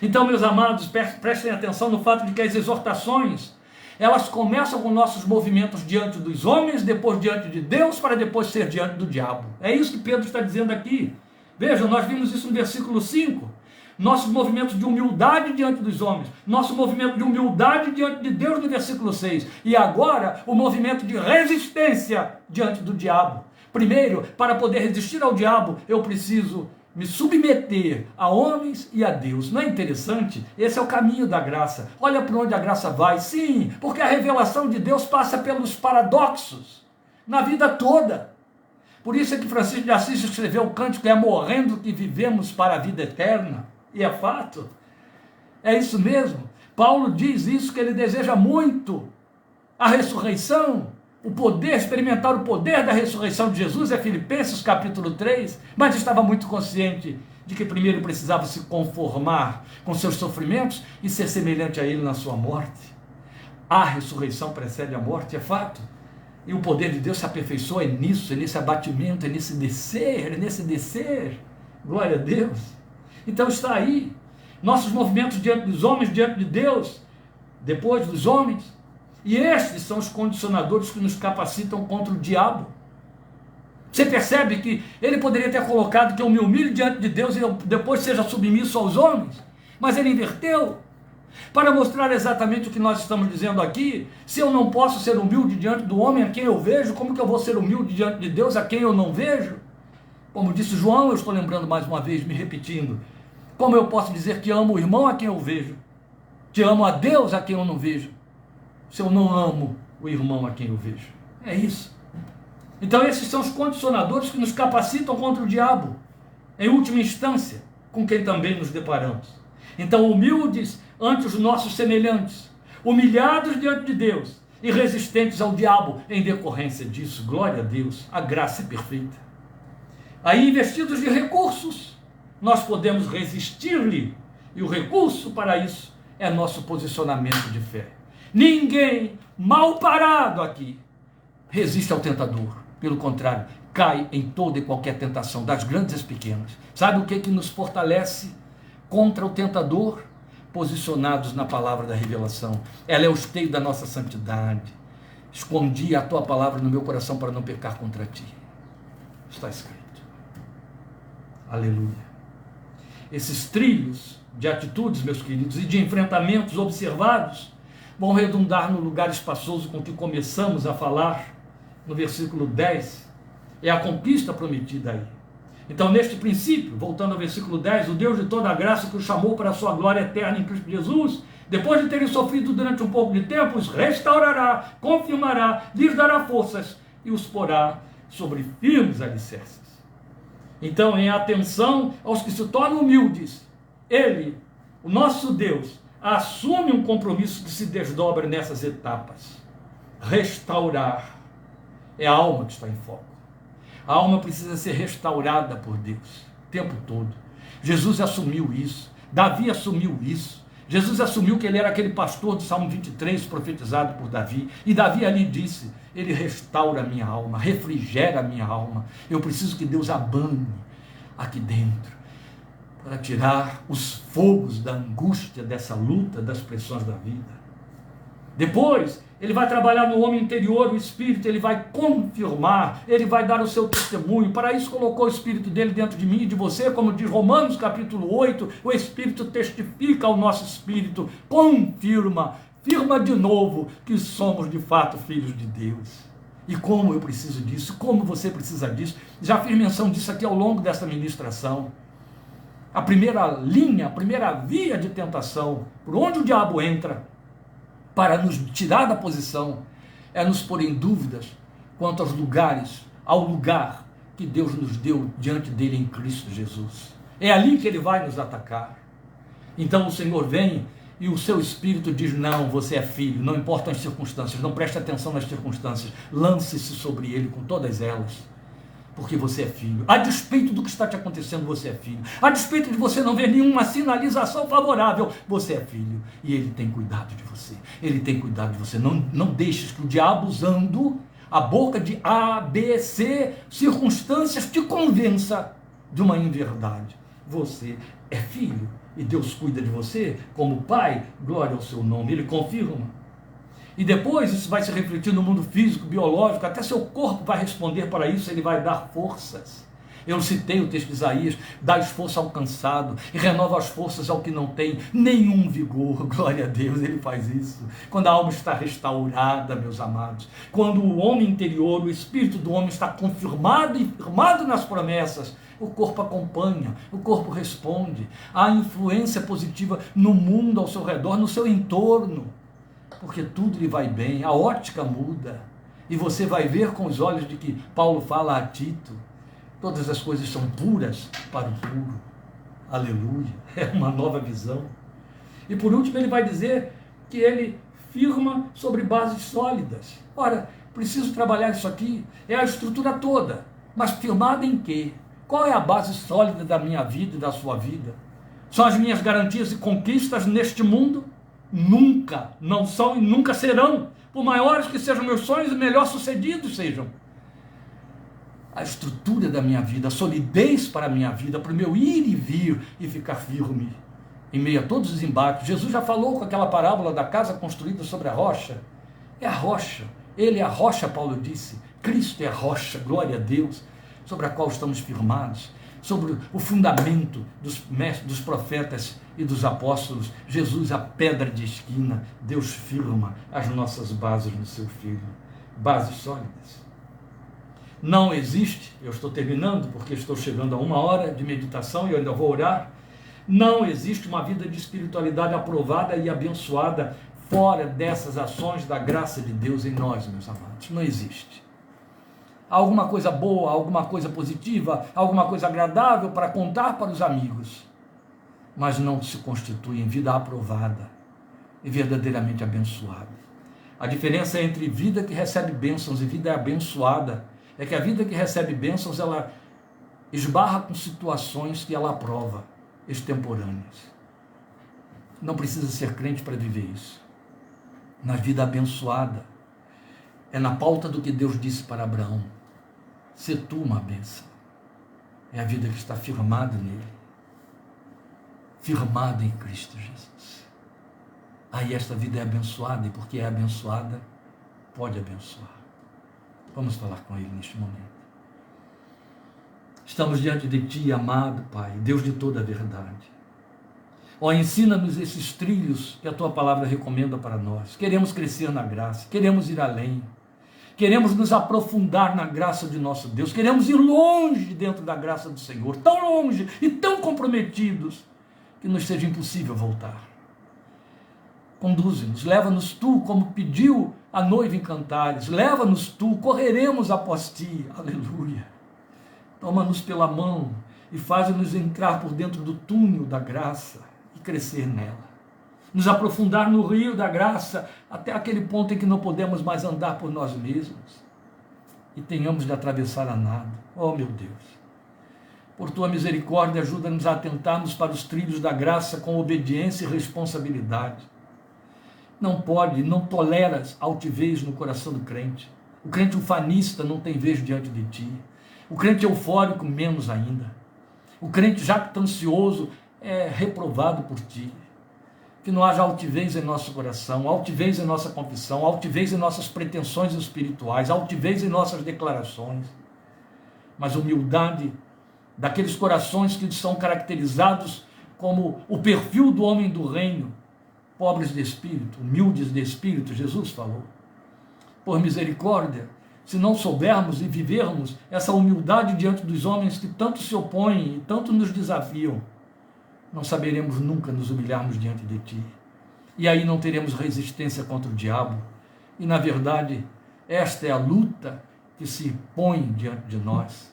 Então, meus amados, prestem atenção no fato de que as exortações, elas começam com nossos movimentos diante dos homens, depois diante de Deus, para depois ser diante do diabo. É isso que Pedro está dizendo aqui. Vejam, nós vimos isso no versículo 5. Nossos movimentos de humildade diante dos homens, nosso movimento de humildade diante de Deus no versículo 6, e agora o movimento de resistência diante do diabo. Primeiro, para poder resistir ao diabo, eu preciso me submeter a homens e a Deus. Não é interessante? Esse é o caminho da graça. Olha para onde a graça vai. Sim, porque a revelação de Deus passa pelos paradoxos na vida toda. Por isso é que Francisco de Assis escreveu o cântico: é morrendo que vivemos para a vida eterna. E é fato, é isso mesmo. Paulo diz isso, que ele deseja muito a ressurreição, o poder, experimentar o poder da ressurreição de Jesus, é Filipenses capítulo 3, mas estava muito consciente de que primeiro precisava se conformar com seus sofrimentos e ser semelhante a ele na sua morte. A ressurreição precede a morte, é fato. E o poder de Deus se aperfeiçoa nisso, é nesse abatimento, é nesse descer. Glória a Deus. Então está aí, nossos movimentos diante dos homens, diante de Deus, depois dos homens. E estes são os condicionadores que nos capacitam contra o diabo. Você percebe que ele poderia ter colocado que eu me humilhe diante de Deus e eu depois seja submisso aos homens, mas ele inverteu, para mostrar exatamente o que nós estamos dizendo aqui. Se eu não posso ser humilde diante do homem a quem eu vejo, como que eu vou ser humilde diante de Deus a quem eu não vejo? Como disse João, eu estou lembrando mais uma vez, me repetindo, como eu posso dizer que amo o irmão a quem eu vejo, que amo a Deus a quem eu não vejo, se eu não amo o irmão a quem eu vejo? É isso. Então esses são os condicionadores que nos capacitam contra o diabo, em última instância, com quem também nos deparamos. Então, humildes ante os nossos semelhantes, humilhados diante de Deus e resistentes ao diabo em decorrência disso. Glória a Deus, a graça é perfeita. Aí, investidos de recursos, nós podemos resistir-lhe, e o recurso para isso é nosso posicionamento de fé. Ninguém mal parado aqui resiste ao tentador. Pelo contrário, cai em toda e qualquer tentação, das grandes às pequenas. Sabe o que nos fortalece contra o tentador? Posicionados na palavra da revelação. Ela é o esteio da nossa santidade. Escondi a tua palavra no meu coração para não pecar contra ti. Está escrito. Aleluia. Esses trilhos de atitudes, meus queridos, e de enfrentamentos observados vão redundar no lugar espaçoso com que começamos a falar no versículo 10. É a conquista prometida aí. Então, neste princípio, voltando ao versículo 10, o Deus de toda a graça que os chamou para a sua glória eterna em Cristo Jesus, depois de terem sofrido durante um pouco de tempo, os restaurará, confirmará, lhes dará forças e os porá sobre firmes alicerces. Então, em atenção aos que se tornam humildes, ele, o nosso Deus, assume um compromisso que se desdobra nessas etapas. Restaurar é a alma que está em foco. A alma precisa ser restaurada por Deus o tempo todo. Jesus assumiu isso. Davi assumiu isso. Jesus assumiu que ele era aquele pastor do Salmo 23 profetizado por Davi. E Davi ali disse: ele restaura a minha alma, refrigera a minha alma. Eu preciso que Deus abane aqui dentro para tirar os fogos da angústia, dessa luta, das pressões da vida. Depois, ele vai trabalhar no homem interior, o Espírito, ele vai confirmar, ele vai dar o seu testemunho. Para isso colocou o Espírito dele dentro de mim e de você, como diz Romanos capítulo 8, o Espírito testifica ao nosso Espírito, confirma, firma de novo que somos de fato filhos de Deus. E como eu preciso disso, como você precisa disso, já fiz menção disso aqui ao longo dessa ministração. A primeira linha, a primeira via de tentação, por onde o diabo entra, para nos tirar da posição, é nos pôr em dúvidas quanto aos lugares, ao lugar que Deus nos deu diante dele em Cristo Jesus. É ali que ele vai nos atacar. Então o Senhor vem e o seu Espírito diz: não, você é filho, não importam as circunstâncias, não preste atenção nas circunstâncias, lance-se sobre ele com todas elas, porque você é filho. A despeito do que está te acontecendo, você é filho. A despeito de você não ver nenhuma sinalização favorável, você é filho. E ele tem cuidado de você. Ele tem cuidado de você. Não deixes que o diabo, usando a boca de A, B, C, circunstâncias, te convença de uma inverdade. Você é filho. E Deus cuida de você como pai. Glória ao seu nome. Ele confirma. E depois isso vai se refletir no mundo físico, biológico, até seu corpo vai responder para isso, ele vai dar forças. Eu citei o texto de Isaías: dá esforço ao cansado e renova as forças ao que não tem nenhum vigor. Glória a Deus, ele faz isso. Quando a alma está restaurada, meus amados, quando o homem interior, o espírito do homem está confirmado e firmado nas promessas, o corpo acompanha, o corpo responde. Há influência positiva no mundo ao seu redor, no seu entorno. Porque tudo lhe vai bem, a ótica muda, e você vai ver com os olhos de que Paulo fala a Tito: todas as coisas são puras para o puro. Aleluia, é uma nova visão. E por último ele vai dizer que ele firma sobre bases sólidas. Ora, preciso trabalhar isso aqui, é a estrutura toda, mas firmada em quê? Qual é a base sólida da minha vida e da sua vida? São as minhas garantias e conquistas neste mundo? Nunca, não são e nunca serão, por maiores que sejam meus sonhos e melhor sucedidos sejam. A estrutura da minha vida, a solidez para a minha vida, para o meu ir e vir e ficar firme, em meio a todos os embates. Jesus já falou com aquela parábola da casa construída sobre a rocha. É a rocha. Ele é a rocha, Paulo disse. Cristo é a rocha, glória a Deus, sobre a qual estamos firmados, sobre o fundamento dos profetas e dos apóstolos. Jesus, a pedra de esquina. Deus firma as nossas bases no seu Filho. Bases sólidas. Não existe, eu estou terminando porque estou chegando a 1 hora de meditação e eu ainda vou orar. Não existe uma vida de espiritualidade aprovada e abençoada fora dessas ações da graça de Deus em nós, meus amados. Não existe. Há alguma coisa boa, alguma coisa positiva, alguma coisa agradável para contar para os amigos, mas não se constitui em vida aprovada e verdadeiramente abençoada. A diferença entre vida que recebe bênçãos e vida abençoada é que a vida que recebe bênçãos, ela esbarra com situações que ela aprova, extemporâneas. Não precisa ser crente para viver isso. Na vida abençoada, é na pauta do que Deus disse para Abraão: se tu uma bênção. É a vida que está firmada nele, firmada em Cristo Jesus. Aí esta vida é abençoada, e porque é abençoada, pode abençoar. Vamos falar com Ele neste momento. Estamos diante de Ti, amado Pai, Deus de toda a verdade. Ó, ensina-nos esses trilhos que a Tua palavra recomenda para nós. Queremos crescer na graça, queremos ir além, queremos nos aprofundar na graça de nosso Deus, queremos ir longe dentro da graça do Senhor, tão longe e tão comprometidos que nos seja impossível voltar. Conduze-nos, leva-nos Tu, como pediu a noiva em Cantares, leva-nos Tu, correremos após Ti, aleluia. Toma-nos pela mão e faz-nos entrar por dentro do túnel da graça e crescer nela. Nos aprofundar no rio da graça até aquele ponto em que não podemos mais andar por nós mesmos e tenhamos de atravessar a nado. Oh, meu Deus! Por Tua misericórdia, ajuda-nos a atentarmos para os trilhos da graça com obediência e responsabilidade. Não toleras altivez no coração do crente. O crente ufanista não tem vez diante de Ti. O crente eufórico, menos ainda. O crente jactancioso é reprovado por Ti. Que não haja altivez em nosso coração, altivez em nossa confissão, altivez em nossas pretensões espirituais, altivez em nossas declarações, mas humildade daqueles corações que são caracterizados como o perfil do homem do reino, pobres de espírito, humildes de espírito, Jesus falou. Por misericórdia, se não soubermos e vivermos essa humildade diante dos homens que tanto se opõem e tanto nos desafiam, não saberemos nunca nos humilharmos diante de Ti. E aí não teremos resistência contra o diabo. E, na verdade, esta é a luta que se põe diante de nós.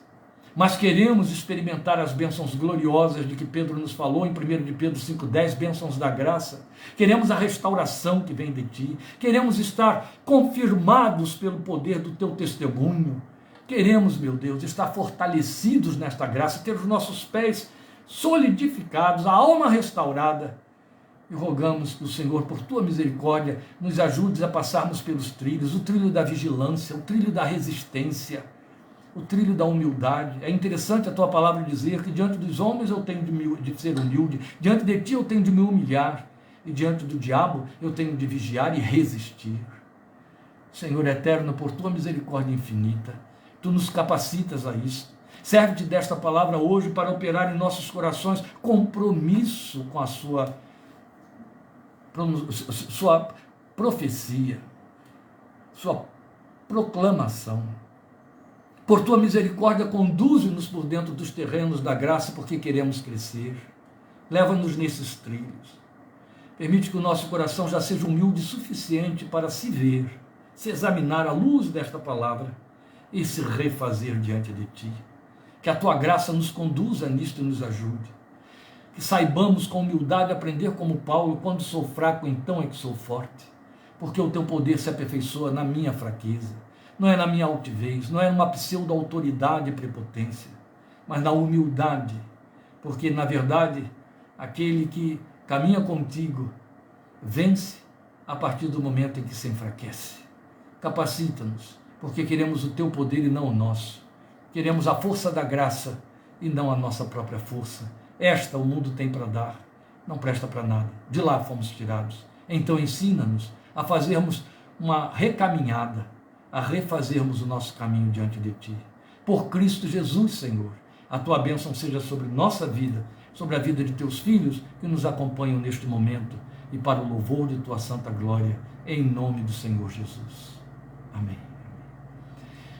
Mas queremos experimentar as bênçãos gloriosas de que Pedro nos falou em 1 de Pedro 5,10, bênçãos da graça. Queremos a restauração que vem de Ti. Queremos estar confirmados pelo poder do Teu testemunho. Queremos, meu Deus, estar fortalecidos nesta graça, ter os nossos pés solidificados, a alma restaurada. E rogamos que o Senhor, por Tua misericórdia, nos ajude a passarmos pelos trilhos, o trilho da vigilância, o trilho da resistência, o trilho da humildade. É interessante a Tua palavra dizer que diante dos homens eu tenho de ser humilde, diante de Ti eu tenho de me humilhar, e diante do diabo eu tenho de vigiar e resistir. Senhor eterno, por Tua misericórdia infinita, Tu nos capacitas a isso. Serve-te desta palavra hoje para operar em nossos corações compromisso com a sua profecia, sua proclamação. Por Tua misericórdia, conduze-nos por dentro dos terrenos da graça, porque queremos crescer. Leva-nos nesses trilhos. Permite que o nosso coração já seja humilde o suficiente para se ver, se examinar à luz desta palavra e se refazer diante de Ti. Que a Tua graça nos conduza nisto e nos ajude. Que saibamos com humildade aprender como Paulo: quando sou fraco, então é que sou forte. Porque o Teu poder se aperfeiçoa na minha fraqueza. Não é na minha altivez, não é numa pseudo-autoridade e prepotência, mas na humildade. Porque, na verdade, aquele que caminha contigo vence a partir do momento em que se enfraquece. Capacita-nos, porque queremos o Teu poder e não o nosso. Queremos a força da graça e não a nossa própria força. Esta o mundo tem para dar, não presta para nada. De lá fomos tirados. Então ensina-nos a fazermos uma recaminhada, a refazermos o nosso caminho diante de Ti. Por Cristo Jesus, Senhor, a Tua bênção seja sobre nossa vida, sobre a vida de Teus filhos que nos acompanham neste momento e para o louvor de Tua santa glória, em nome do Senhor Jesus. Amém.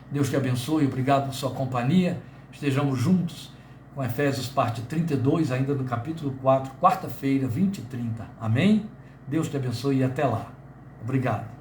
Deus te abençoe, obrigado por sua companhia. Estejamos juntos com Efésios parte 32, ainda no capítulo 4, quarta-feira, 20 e 30. Amém? Deus te abençoe e até lá. Obrigado.